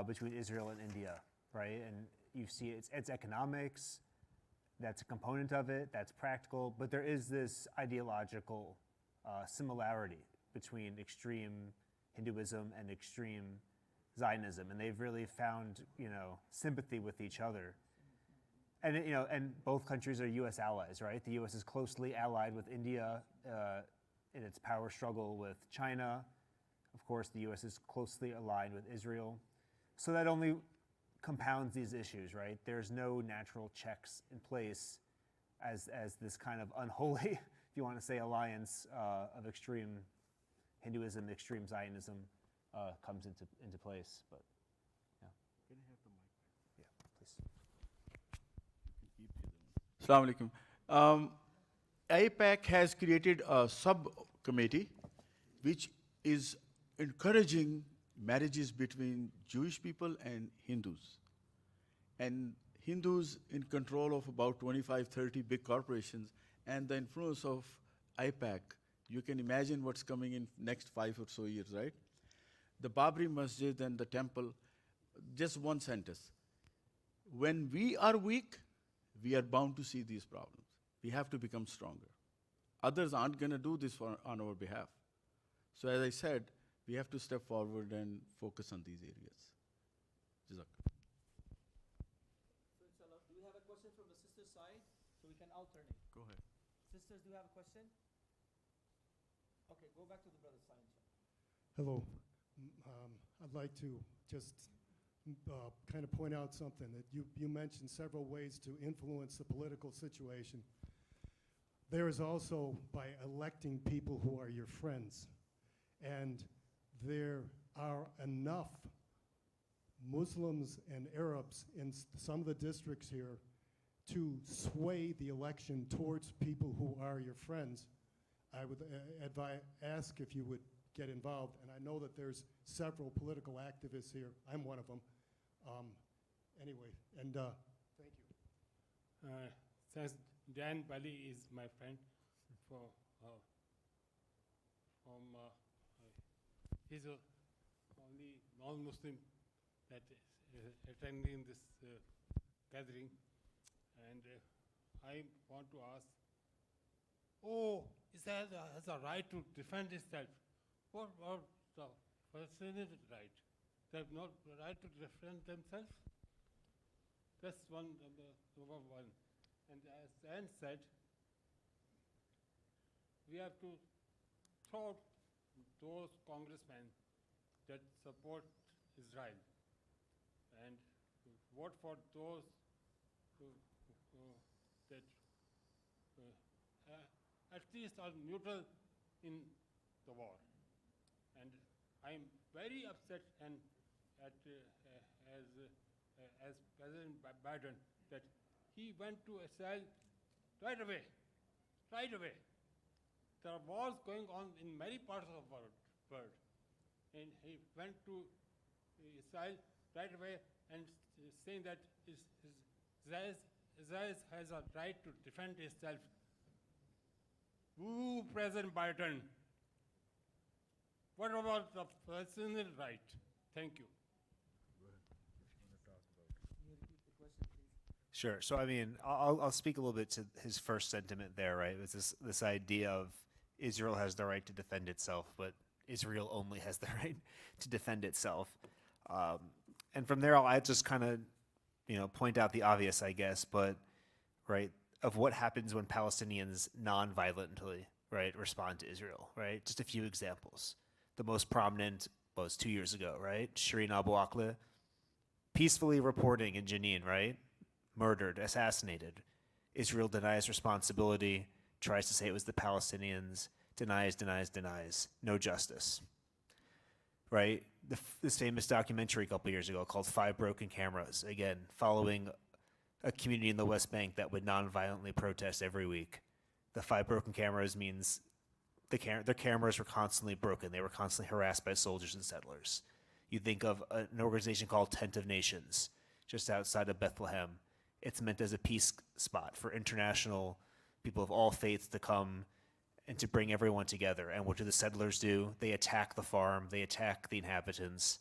between Israel and India, right? And you see it's economics, that's a component of it, that's practical, but there is this ideological similarity between extreme Hinduism and extreme Zionism, and they've really found, sympathy with each other. And and both countries are U.S. allies, right? The U.S. is closely allied with India in its power struggle with China. Of course, the U.S. is closely aligned with Israel. So that only compounds these issues, right? There's no natural checks in place as this kind of unholy, if you want to say, alliance of extreme Hinduism, extreme Zionism comes into place. But yeah. Can I have the mic? Yeah, please. Assalamu alaikum. AIPAC has created a subcommittee which is encouraging marriages between Jewish people and Hindus. And Hindus in control of about 25, 30 big corporations, and the influence of AIPAC, you can imagine what's coming in next 5 or so years, right? The Babri Masjid and the temple, just one sentence. When we are weak, we are bound to see these problems. We have to become stronger. Others aren't going to do this on our behalf. So as I said, we have to step forward and focus on these areas. Jazak. So inshallah, do we have a question from the sister side? So we can alternate. Go ahead. Sisters, do you have a question? Okay, go back to the brother side. inshallah. Hello. I'd like to just kind of point out something that you mentioned several ways to influence the political situation. There is also by electing people who are your friends. And there are enough Muslims and Arabs in some of the districts here to sway the election towards people who are your friends. I would ask if you would get involved, and I know that there's several political activists here. I'm one of them. Anyway, and thank you. Since Dan Bali is my friend, he's the only non-Muslim that is attending this gathering, and I want to ask, Israel has a right to defend itself. What about the Palestinian right? They have no right to defend themselves? That's number one. And as Dan said, we have to throw those congressmen that support Israel and vote for those that at least are neutral in the war. And I'm very upset and as President Biden that he went to Israel right away. There are wars going on in many parts of the world. And he went to Israel right away and saying that Israel has a right to defend itself. Woo, President Biden. What about the Palestinian right? Thank you. Sure. So I mean, I'll speak a little bit to his first sentiment there, right? It's this idea of Israel has the right to defend itself, but Israel only has the right to defend itself. And from there, I'll just kind of, point out the obvious, I guess, but right, of what happens when Palestinians non-violently, right, respond to Israel, right? Just a few examples. The most prominent was 2 years ago, right? Shireen Abu Akleh, peacefully reporting in Jenin, right? Murdered, assassinated. Israel denies responsibility, tries to say it was the Palestinians, denies, no justice, right? This famous documentary a couple years ago called 5 Broken Cameras, again, following a community in the West Bank that would non-violently protest every week. The 5 broken cameras means their cameras were constantly broken. They were constantly harassed by soldiers and settlers. You think of an organization called Tent of Nations, just outside of Bethlehem. It's meant as a peace spot for international people of all faiths to come and to bring everyone together. And what do the settlers do? They attack the farm. They attack the inhabitants.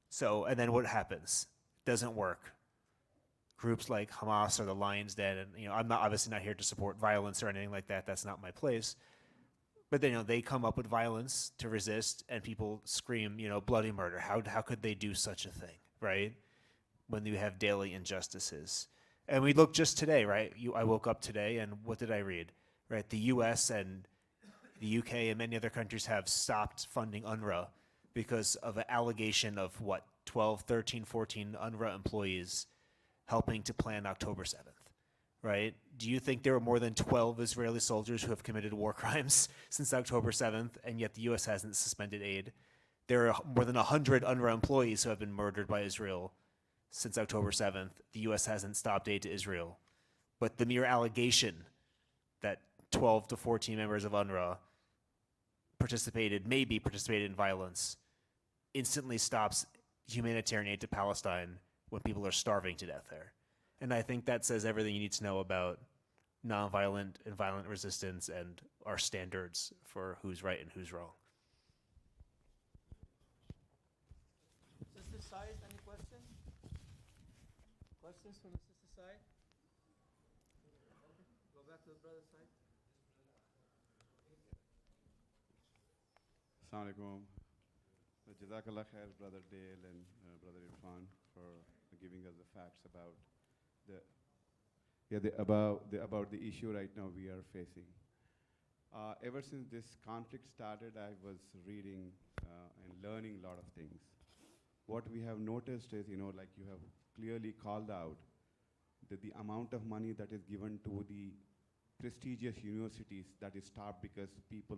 So, and then what happens? Doesn't work. Groups like Hamas or the Lion's Den, and I'm obviously not here to support violence or anything like that. That's not my place. But then, they come up with violence to resist, and people scream, bloody murder. How could they do such a thing, right? When you have daily injustices. And we look just today, right? I woke up today, and what did I read? Right, the U.S. and the UK and many other countries have stopped funding UNRWA because of an allegation of 12, 13, 14 UNRWA employees helping to plan October 7th, right? Do you think there were more than 12 Israeli soldiers who have committed war crimes since October 7th, and yet the U.S. hasn't suspended aid? There are more than 100 UNRWA employees who have been murdered by Israel since October 7th. The U.S. hasn't stopped aid to Israel. But the mere allegation that 12 to 14 members of UNRWA maybe participated in violence, instantly stops humanitarian aid to Palestine when people are starving to death there. And I think that says everything you need to know about nonviolent and violent resistance and our standards for who's right and who's wrong. Sister side, any question? Questions from the sister side? Go back to the brother side. Assalamu alaikum. Jazakallah khair, Brother Dale and Brother Irfan, for giving us the facts about about the issue right now we are facing. Ever since this conflict started, I was reading and learning a lot of things. What we have noticed is, like you have clearly called out, that the amount of money that is given to the prestigious universities that is stopped because people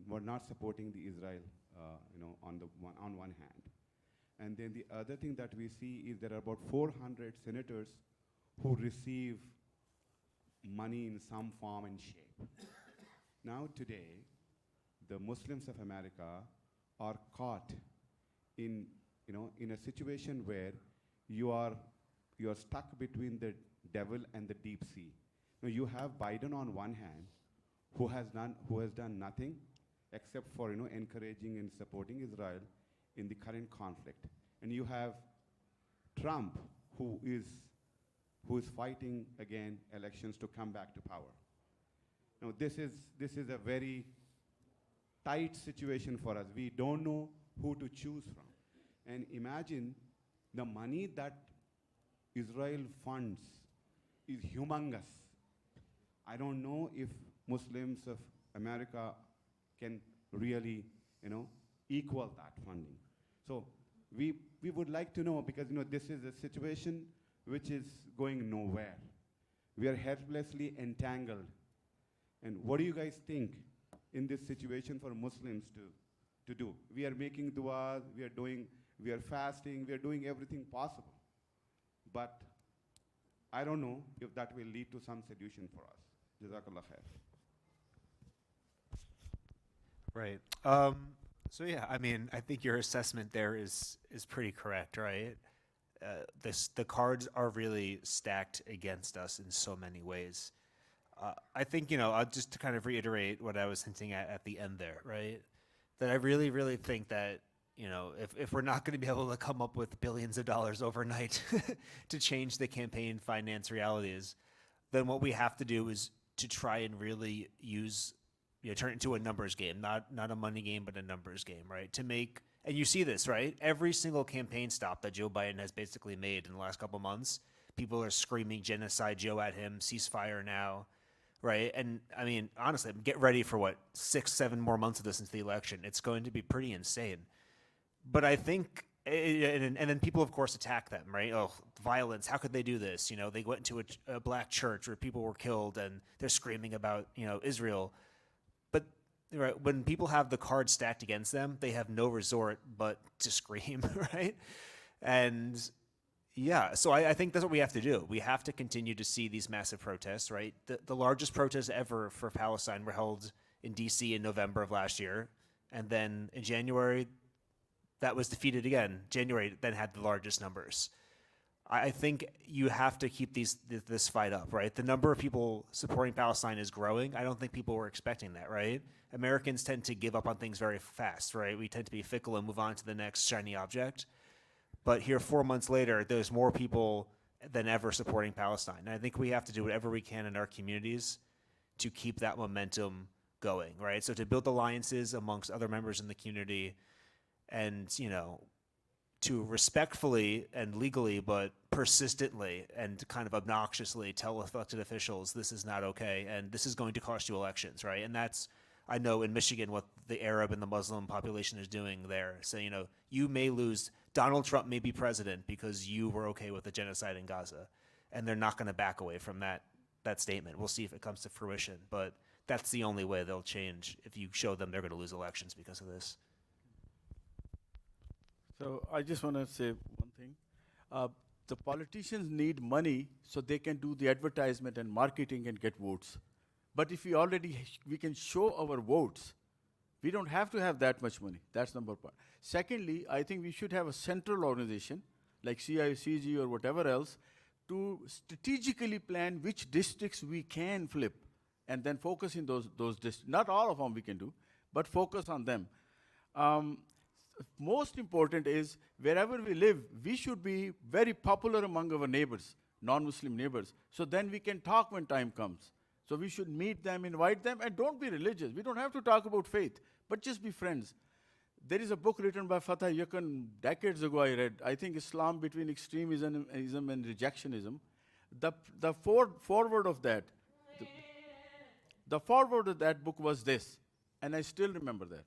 were not supporting the Israel, on one hand. And then the other thing that we see is there are about 400 senators who receive money in some form and shape. Now today, the Muslims of America are caught in a situation where you are stuck between the devil and the deep sea. Now you have Biden on one hand, who has done nothing except for encouraging and supporting Israel in the current conflict, and you have Trump, who is fighting again elections to come back to power. Now this is a very tight situation for us. We don't know who to choose from, and imagine the money that Israel funds is humongous. I don't know if Muslims of America can really, equal that funding. So we would like to know, because this is a situation which is going nowhere. We are helplessly entangled. And what do you guys think in this situation for Muslims to do? We are making du'as, we are fasting, we are doing everything possible. But I don't know if that will lead to some solution for us. Jazakallah khair. Right. So yeah, I mean, I think your assessment there is pretty correct, right? The cards are really stacked against us in so many ways. I think, just to kind of reiterate what I was hinting at the end there, right? That I really, really think that, if we're not going to be able to come up with billions of dollars overnight to change the campaign finance realities, then what we have to do is to try and really turn it into a numbers game, not a money game, but a numbers game, right? And you see this, right? Every single campaign stop that Joe Biden has basically made in the last couple months, people are screaming genocide Joe at him, ceasefire now, right? And I mean, honestly, get ready for 6-7 more months of this into the election. It's going to be pretty insane. But I think, and then people, of course, attack them, right? Oh, violence, how could they do this? They went into a black church where people were killed and they're screaming about, Israel. But right, when people have the cards stacked against them, they have no resort but to scream, right? And yeah, so I think that's what we have to do. We have to continue to see these massive protests, right? The largest protests ever for Palestine were held in D.C. in November of last year. And then in January, that was defeated again. January then had the largest numbers. I think you have to keep this fight up, right? The number of people supporting Palestine is growing. I don't think people were expecting that, right? Americans tend to give up on things very fast, right? We tend to be fickle and move on to the next shiny object. But here, 4 months later, there's more people than ever supporting Palestine. And I think we have to do whatever we can in our communities to keep that momentum going, right? So to build alliances amongst other members in the community and, to respectfully and legally, but persistently and kind of obnoxiously tell elected officials this is not okay and this is going to cost you elections, right? And that's, I know in Michigan what the Arab and the Muslim population is doing there. So, you may lose, Donald Trump may be president because you were okay with the genocide in Gaza, and they're not going to back away from that statement. We'll see if it comes to fruition, but that's the only way they'll change, if you show them they're going to lose elections because of this. So I just want to say one thing. the politicians need money so they can do the advertisement and marketing and get votes. But if we can show our votes, we don't have to have that much money. That's number one. Secondly, I think we should have a central organization like CICG or whatever else to strategically plan which districts we can flip and then focus in those districts. Not all of them we can do, but focus on them. Most important is wherever we live, we should be very popular among our neighbors, non-Muslim neighbors. So then we can talk when time comes. So we should meet them, invite them, and don't be religious. We don't have to talk about faith, but just be friends. There is a book written by Fatah Yakan decades ago I read, I think Islam between extremism and rejectionism. The forward of that, the forward of that book was this, and I still remember that.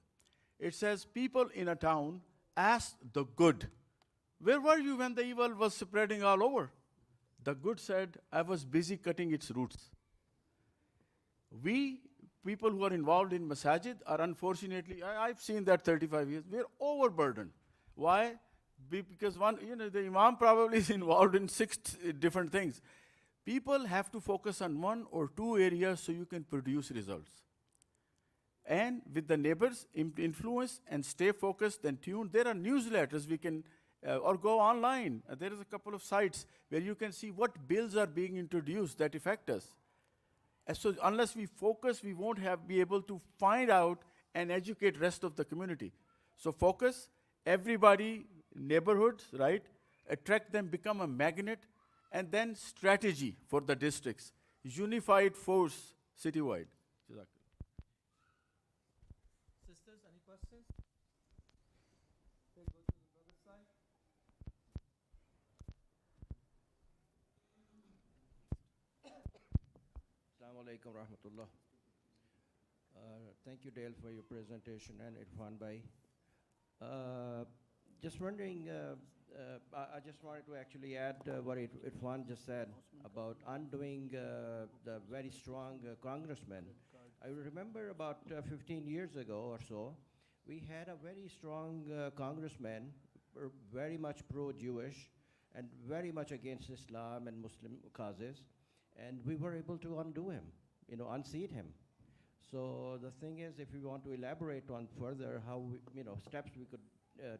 It says, people in a town asked the good, where were you when the evil was spreading all over? The good said, I was busy cutting its roots. We, people who are involved in masajid, are unfortunately, I've seen that 35 years, we're overburdened. Why? Because the imam probably is involved in 6 different things. People have to focus on 1 or 2 areas so you can produce results. And with the neighbors, influence and stay focused and tuned. There are newsletters we can, or go online. There is a couple of sites where you can see what bills are being introduced that affect us. So unless we focus, we won't be able to find out and educate rest of the community. So focus, everybody, neighborhoods, right? Attract them, become a magnet, and then strategy for the districts. Unified force citywide. Sisters, any questions? Okay, go to the brother side. Assalamu alaikum rahmatullah. Thank you, Dale, for your presentation, and Irfan Bhai. Just wondering, I just wanted to actually add what Irfan just said about undoing the very strong congressman. I remember about 15 years ago or so, we had a very strong congressman, very much pro-Jewish and very much against Islam and Muslim causes, and we were able to undo him, unseat him. So the thing is, if we want to elaborate on further how steps we could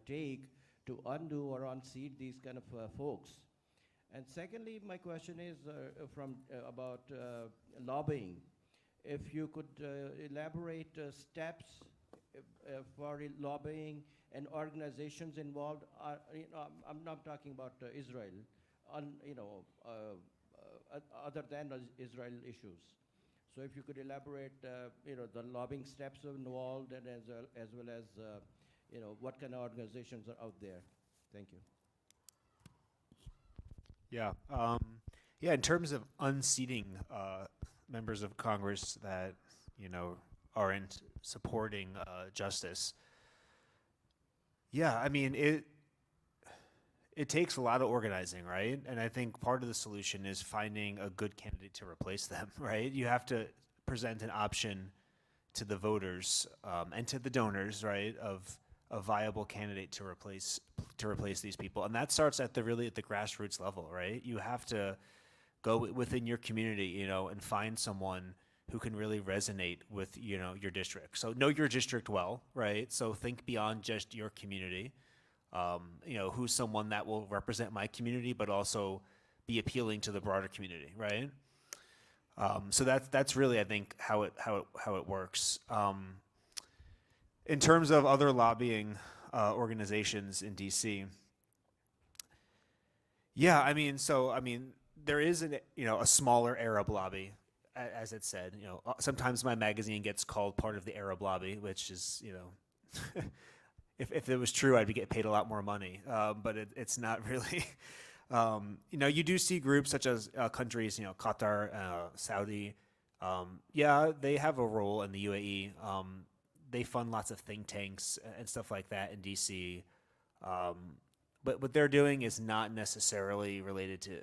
take to undo or unseat these kind of folks. And secondly, my question is about lobbying. If you could elaborate steps for lobbying and organizations involved. I'm not talking about Israel, other than Israel issues. So if you could elaborate, the lobbying steps involved, and as well as what kind of organizations are out there. Thank you. Yeah. Yeah. In terms of unseating members of Congress that aren't supporting justice. Yeah. I mean, it takes a lot of organizing, right? And I think part of the solution is finding a good candidate to replace them, right? You have to present an option to the voters and to the donors, right, of a viable candidate to replace these people. And that starts at the grassroots level, right? You have to go within your community, and find someone who can really resonate with, your district. So know your district well, right? So think beyond just your community. Who's someone that will represent my community, but also be appealing to the broader community, right? So that's really, I think, how it works. In terms of other lobbying organizations in DC, yeah, there is a smaller Arab lobby, as it said. Sometimes my magazine gets called part of the Arab lobby, which is, if it was true, I'd be getting paid a lot more money. But it's not really. You do see groups such as countries, Qatar, Saudi. Yeah, they have a role in the UAE. They fund lots of think tanks and stuff like that in DC. But what they're doing is not necessarily related to,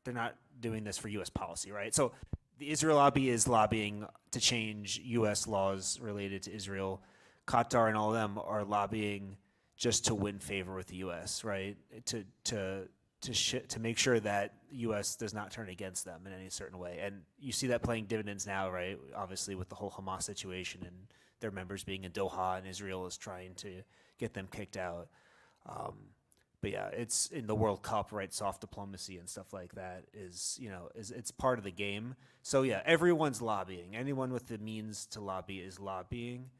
they're not doing this for U.S. policy, right? So the Israel lobby is lobbying to change U.S. laws related to Israel. Qatar and all of them are lobbying just to win favor with the U.S., right? To to make sure that the U.S. does not turn against them in any certain way. And you see that playing dividends now, right? Obviously, with the whole Hamas situation and their members being in Doha, and Israel is trying to get them kicked out. But yeah, it's in the World Cup, right? Soft diplomacy and stuff like that is it's part of the game. So yeah, everyone's lobbying. Anyone with the means to lobby is lobbying,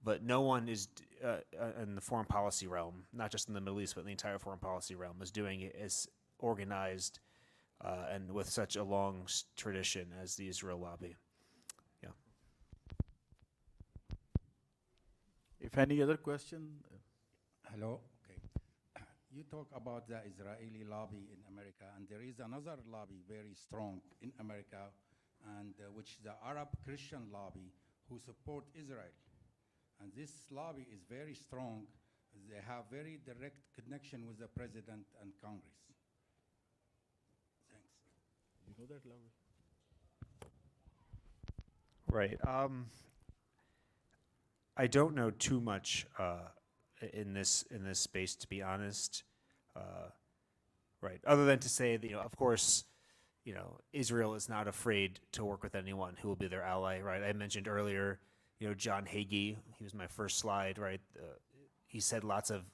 but no one is in the foreign policy realm, not just in the Middle East, but in the entire foreign policy realm, is doing it as organized and with such a long tradition as the Israel lobby. Yeah. If any other question, Hello. Okay. You talk about the Israeli lobby in America, and there is another lobby very strong in America, and which is the Arab Christian lobby who support Israel. And this lobby is very strong. They have very direct connection with the president and Congress. Thanks. you know that lobby? Right. I don't know too much in this space, to be honest. Right. Other than to say that, of course, Israel is not afraid to work with anyone who will be their ally. Right. I mentioned earlier, John Hagee. He was my first slide. Right. He said lots of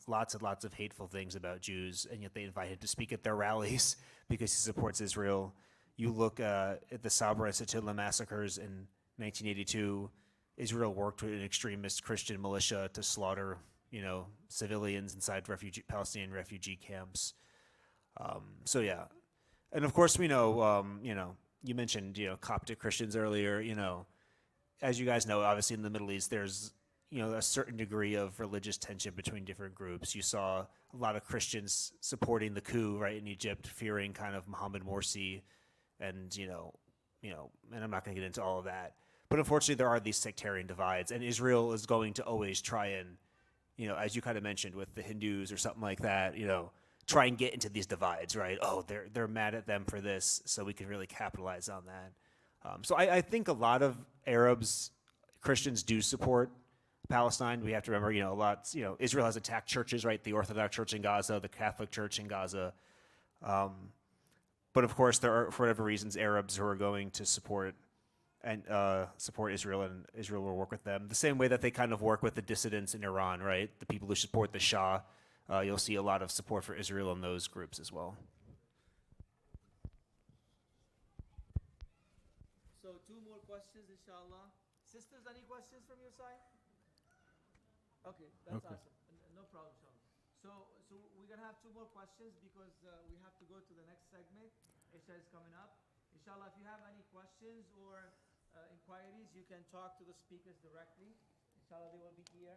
hateful things about Jews, and yet they invited him to speak at their rallies because he supports Israel. You look at the Sabra and Shatila massacres in 1982. Israel worked with an extremist Christian militia to slaughter, civilians inside Palestinian refugee camps. So yeah, and of course we know, you mentioned, Coptic Christians earlier. As you guys know, obviously in the Middle East, there's a certain degree of religious tension between different groups. You saw a lot of Christians supporting the coup, right, in Egypt, fearing kind of Mohammed Morsi, and and I'm not going to get into all of that. But unfortunately, there are these sectarian divides, and Israel is going to always try and, as you kind of mentioned with the Hindus or something like that, try and get into these divides, right? Oh, they're mad at them for this, so we can really capitalize on that. So I think a lot of Arabs, Christians do support Palestine. We have to remember, Israel has attacked churches, right? The Orthodox Church in Gaza, the Catholic Church in Gaza. But of course, there are, for whatever reasons, Arabs who are going to support Israel, and Israel will work with them. The same way that they kind of work with the dissidents in Iran, right? The people who support the Shah. You'll see a lot of support for Israel in those groups as well. So 2 more questions, inshallah. Sisters, any questions from your side? Okay, that's Okay. awesome. No problem, inshallah. So we're gonna have 2 more questions because we have to go to the next segment. Isha is coming up. Inshallah, if you have any questions or inquiries, you can talk to the speakers directly. Inshallah, they will be here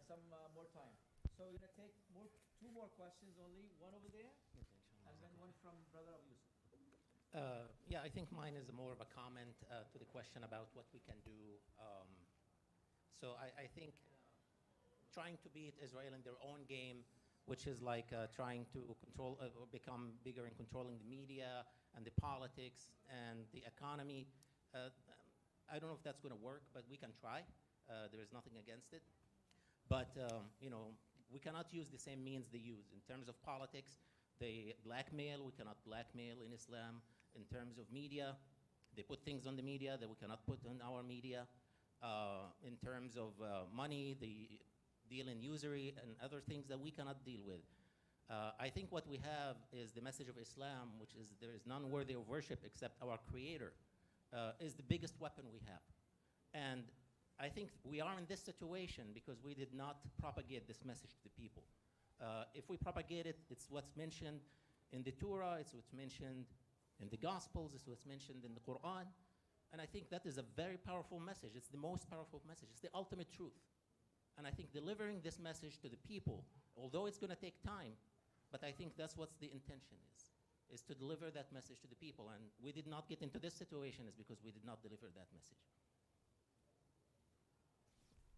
some more time. So we're gonna take 2 more questions only. One over there, and then one from Brother Abu Yusuf. Yeah, I think mine is more of a comment to the question about what we can do. So I think trying to beat Israel in their own game, which is like trying to control or become bigger in controlling the media and the politics and the economy. I don't know if that's going to work, but we can try. There is nothing against it. But, we cannot use the same means they use. In terms of politics, they blackmail. We cannot blackmail in Islam. In terms of media, they put things on the media that we cannot put on our media. In terms of money, they deal in usury and other things that we cannot deal with. I think what we have is the message of Islam, which is there is none worthy of worship except our Creator, is the biggest weapon we have. And I think we are in this situation because we did not propagate this message to the people. If we propagate it, it's what's mentioned in the Torah, it's what's mentioned in the Gospels, it's what's mentioned in the Quran. And I think that is a very powerful message. It's the most powerful message. It's the ultimate truth. And I think delivering this message to the people, although it's going to take time, but I think that's what the intention is to deliver that message to the people. And we did not get into this situation is because we did not deliver that message.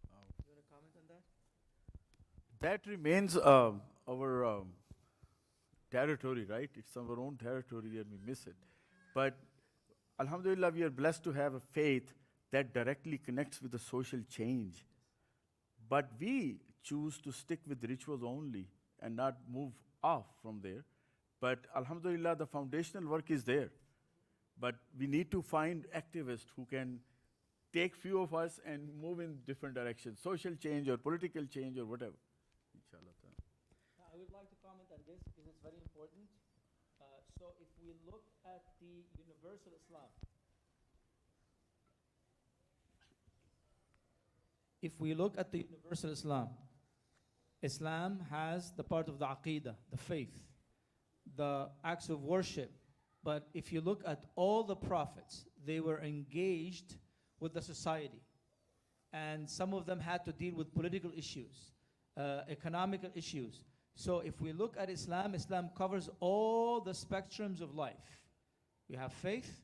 You want to comment on that? That remains our territory, right? It's our own territory and we miss it. But alhamdulillah, we are blessed to have a faith that directly connects with the social change. But we choose to stick with rituals only and not move off from there. But alhamdulillah, the foundational work is there. But we need to find activists who can take few of us and move in different directions, social change or political change or whatever. Inshallah. I would like to comment on this because it's very important. So if we look at the universal Islam, if we look at the universal Islam, Islam has the part of the aqidah, the faith, the acts of worship. But if you look at all the prophets, they were engaged with the society. And some of them had to deal with political issues, economical issues. So if we look at Islam, Islam covers all the spectrums of life. We have faith,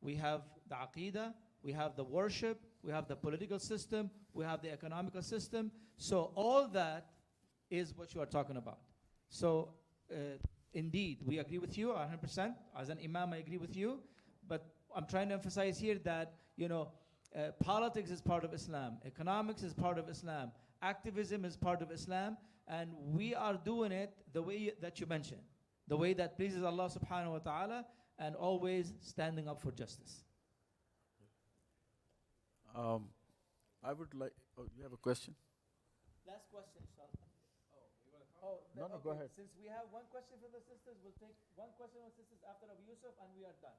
we have the aqidah, we have the worship, we have the political system, we have the economical system. So all that is what you are talking about. So indeed, we agree with you 100%. As an imam, I agree with you. But I'm trying to emphasize here that, politics is part of Islam. Economics is part of Islam. Activism is part of Islam. And we are doing it the way that you mentioned. The way that pleases Allah subhanahu wa ta'ala and always standing up for justice. I would like, you have a question? Last question, inshallah. No, go ahead. Since we have one question from the sisters, we'll take one question from the sisters after Abu Yusuf and we are done.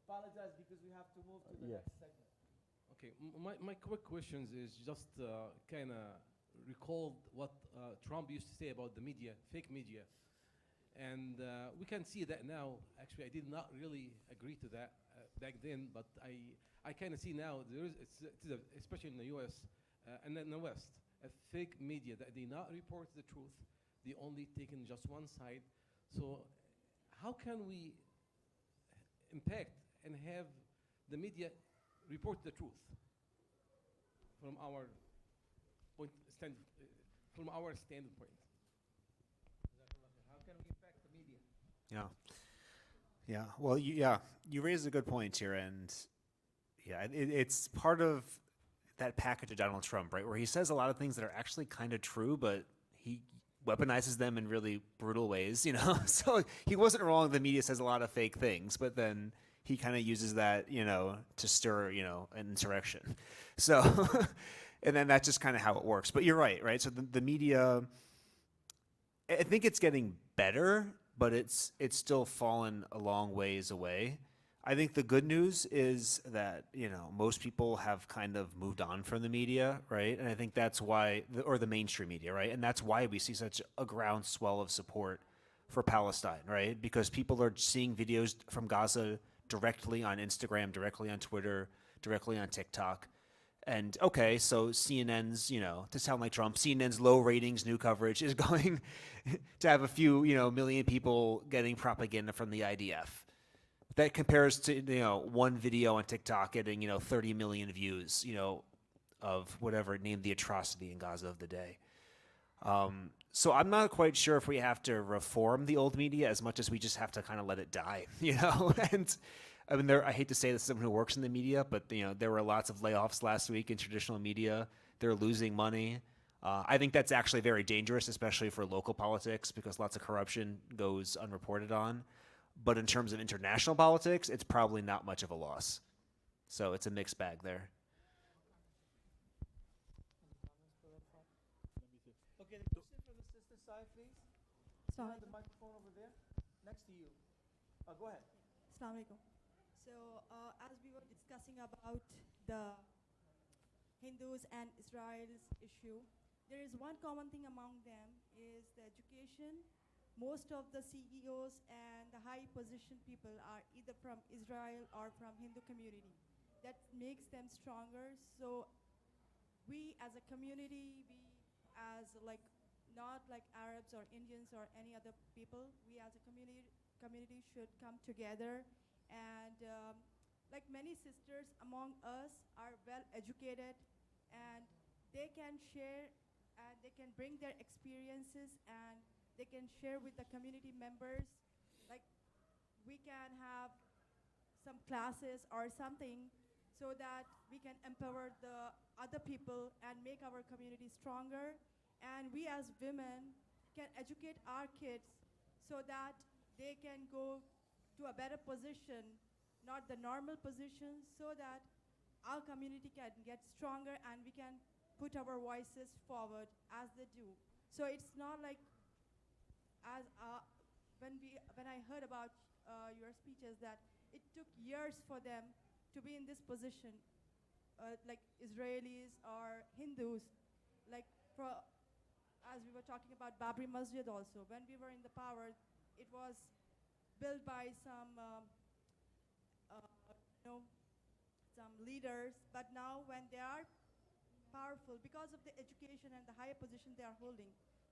Apologize because we have to move to the next segment. Okay, my quick questions is just kind of recalled what Trump used to say about the media, fake media. And we can see that now. Actually, I did not really agree to that back then, but I kind of see now there is, especially in the U.S. And in the West, a fake media that they not report the truth. They only take in just one side. So how can we impact and have the media report the truth from our from our standpoint? How can we impact the media? Yeah. Well, you raised a good point here, and it's part of that package of Donald Trump, right, where he says a lot of things that are actually kind of true, but he weaponizes them in really brutal ways, So he wasn't wrong. The media says a lot of fake things, but then he kind of uses that, to stir, an insurrection. So, and then that's just kind of how it works. But you're right? So the media, I think it's getting better, but it's still fallen a long ways away. I think the good news is that, most people have kind of moved on from the media, right? And I think that's why, or the mainstream media, right? And that's why we see such a groundswell of support for Palestine, right? Because people are seeing videos from Gaza directly on Instagram, directly on Twitter, directly on TikTok. And okay, so CNN's, to sound like Trump, CNN's low ratings, new coverage is going to have a few, million people getting propaganda from the IDF. That compares to, one video on TikTok getting, 30 million views, of whatever, named the atrocity in Gaza of the day. So I'm not quite sure if we have to reform the old media as much as we just have to kind of let it die, And I mean, I hate to say this as someone who works in the media, but there were lots of layoffs last week in traditional media. They're losing money. I think that's actually very dangerous, especially for local politics, because lots of corruption goes unreported on. But in terms of international politics, it's probably not much of a loss. So it's a mixed bag there. Okay, the question from the sister side, please. You have the microphone over there, next to you. Go ahead. Assalamu alaikum. So, as we were discussing about the Hindus and Israel's issue, there is one common thing among them is the education. Most of the CEOs and the high-positioned people are either from Israel or from Hindu community. That makes them stronger. So we as a community, not like Arabs or Indians or any other people, we as a community should come together. And like many sisters among us are well educated, and they can share and they can bring their experiences and they can share with the community members. Like we can have some classes or something so that we can empower the other people and make our community stronger. And we as women can educate our kids so that they can go to a better position, not the normal position, so that our community can get stronger and we can put our voices forward as they do. So it's not like as when I heard about your speeches that it took years for them to be in this position, like Israelis or Hindus, like for as we were talking about Babri Masjid also. When we were in the power, it was built by some you know, some leaders, but now when they are powerful because of the education and the higher position they are holding.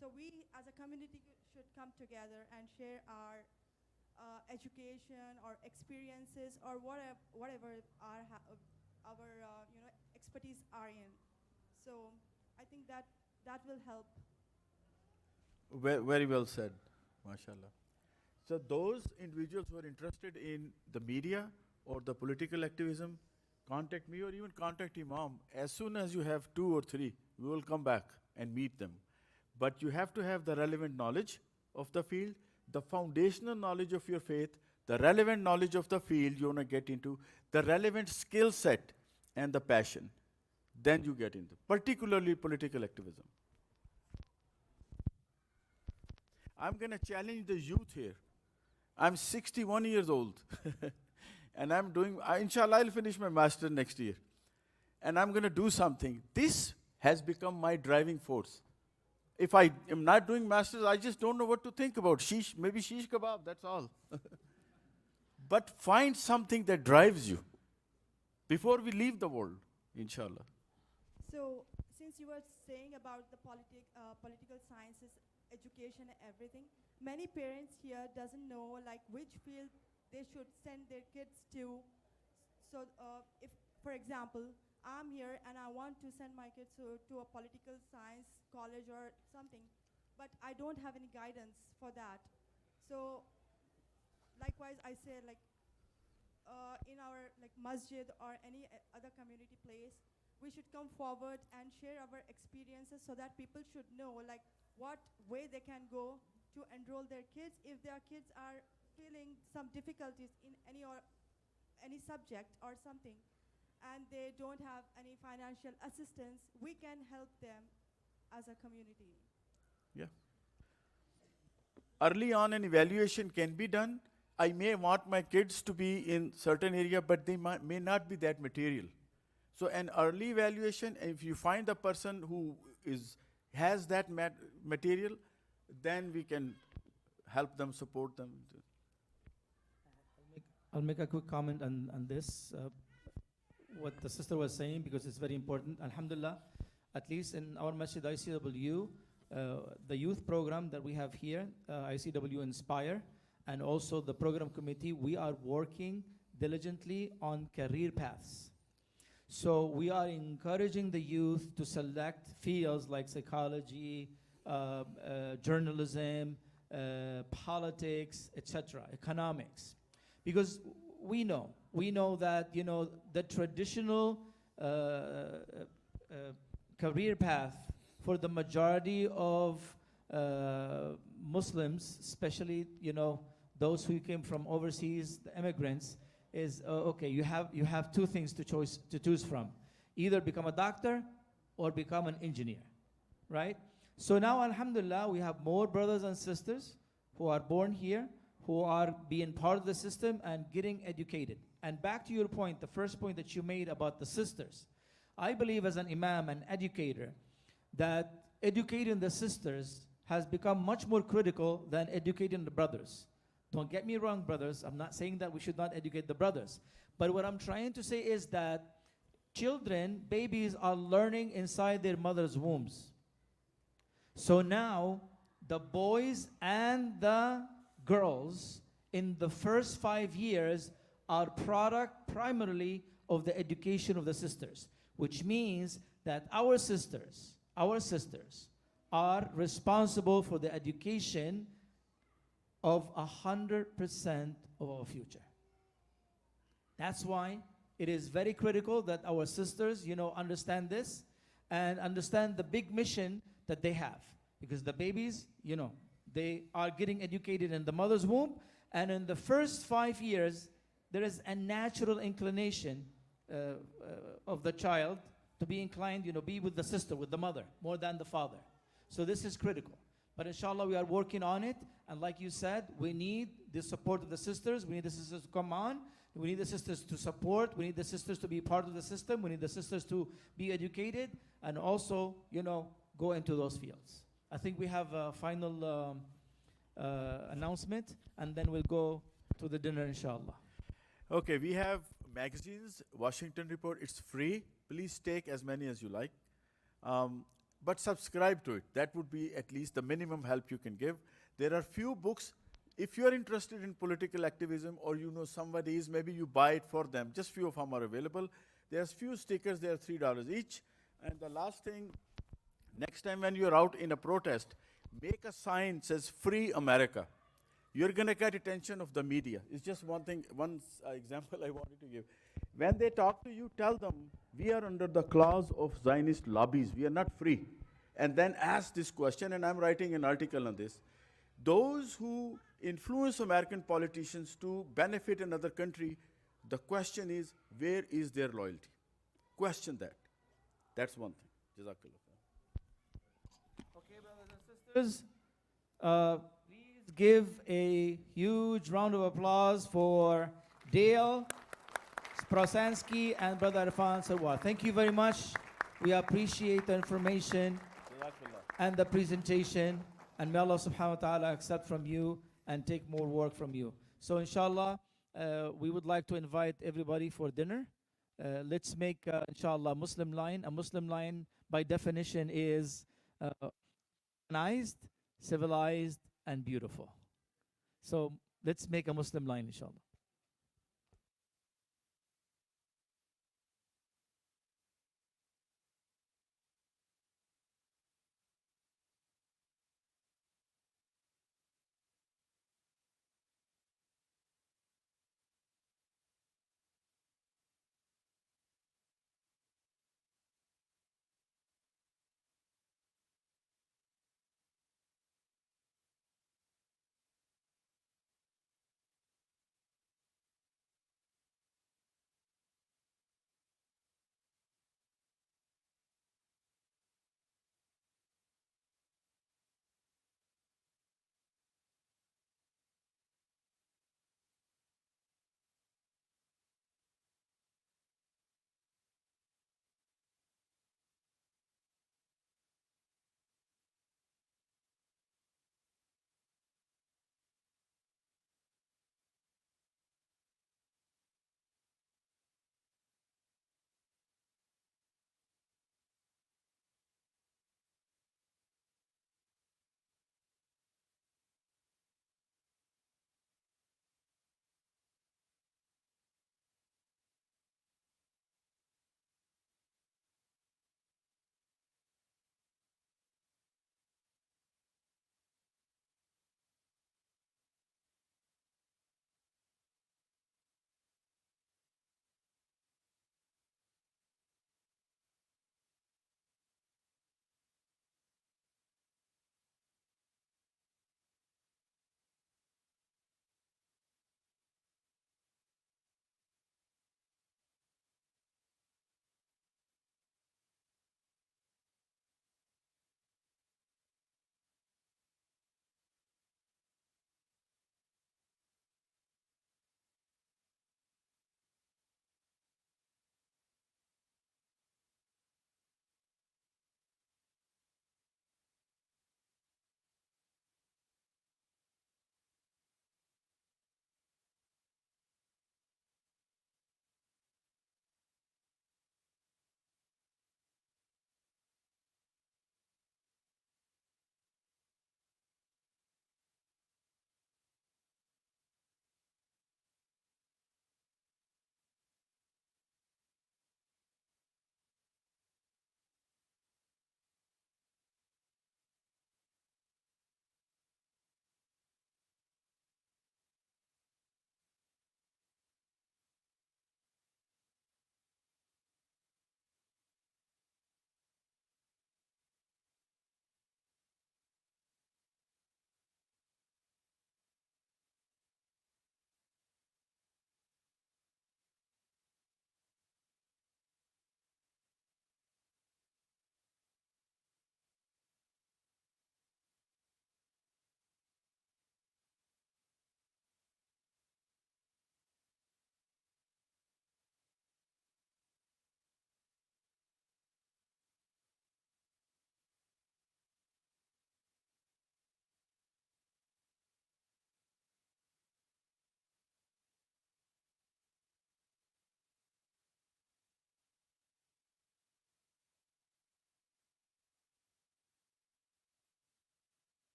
So we as a community should come together and share our education or experiences or whatever our expertise are in. So I think that will help. Very well said, mashallah. So those individuals who are interested in the media or the political activism, contact me or even contact Imam. As soon as you have 2 or 3, we will come back and meet them. But you have to have the relevant knowledge of the field, the foundational knowledge of your faith, the relevant knowledge of the field you want to get into, the relevant skill set and the passion. Then you get into, particularly political activism. I'm going to challenge the youth here. I'm 61 years old. And I'm doing, inshallah, I'll finish my master next year. And I'm going to do something. This has become my driving force. If I am not doing masters, I just don't know what to think about. Maybe shish kebab, that's all. But find something that drives you before we leave the world, inshallah. So, since you were saying about the political sciences, education, and everything, many parents here doesn't know like which field they should send their kids to. So, if, for example, I'm here and I want to send my kids to a political science college or something, but I don't have any guidance for that. So, likewise, I say like in our like masjid or any other community place, we should come forward and share our experiences so that people should know like what way they can go to enroll their kids if their kids are feeling some difficulties in any subject or something and they don't have any financial assistance. We can help them as a community. Yeah. Early on an evaluation can be done. I may want my kids to be in certain area, but they may not be that material. So an early evaluation, if you find the person who has that material, then we can help them, support them. I'll make a quick comment on this, what the sister was saying, because it's very important. Alhamdulillah, at least in our Masjid ICW, the youth program that we have here, ICW Inspire, and also the program committee, we are working diligently on career paths. So we are encouraging the youth to select fields like psychology, journalism, politics, etc., economics. Because we know that, you know, the traditional career path for the majority of Muslims, especially, you know, those who came from overseas, the immigrants, is okay, you have 2 things to choose from. Either become a doctor or become an engineer, right? So now, alhamdulillah, we have more brothers and sisters who are born here, who are being part of the system and getting educated. And back to your point, the first point that you made about the sisters. I believe as an imam and educator that educating the sisters has become much more critical than educating the brothers. Don't get me wrong, brothers. I'm not saying that we should not educate the brothers. But what I'm trying to say is that children, babies, are learning inside their mother's wombs. So now, the boys and the girls in the first 5 years are product primarily of the education of the sisters, which means that our sisters are responsible for the education of 100% of our future. That's why it is very critical that our sisters, you know, understand this and understand the big mission that they have. Because the babies, you know, they are getting educated in the mother's womb, And in the first 5 years, there is a natural inclination of the child to be inclined, be with the sister, with the mother, more than the father. So this is critical. But inshallah, we are working on it. And like you said, we need the support of the sisters. We need the sisters to come on. We need the sisters to support. We need the sisters to be part of the system. We need the sisters to be educated and also, go into those fields. I think we have a final announcement, and then we'll go to the dinner, inshallah. Okay, we have magazines, Washington Report, it's free. Please take as many as you like. But subscribe to it. That would be at least the minimum help you can give. There are few books. If you are interested in political activism or you know somebody is, maybe you buy it for them. Just few of them are available. There's few stickers, they are $3 each. And the last thing, next time when you're out in a protest, make a sign that says Free America. You're going to get attention of the media. It's just one thing, one example I wanted to give. When they talk to you, tell them, we are under the clause of Zionist lobbies. We are not free. And then ask this question, and I'm writing an article on this. Those who influence American politicians to benefit another country, the question is, where is their loyalty? Question that. That's one thing. Jazakallah. Okay, brothers and sisters, please give a huge round of applause for Dale Sprosansky and Brother Irfan Sarwar. Thank you very much. We appreciate the information and the presentation, and may Allah subhanahu wa ta'ala accept from you and take more work from you. So inshallah, we would like to invite everybody for dinner. Let's make, inshallah, Muslim line. A Muslim line, by definition, is organized, civilized, and beautiful. So let's make a Muslim line, inshallah.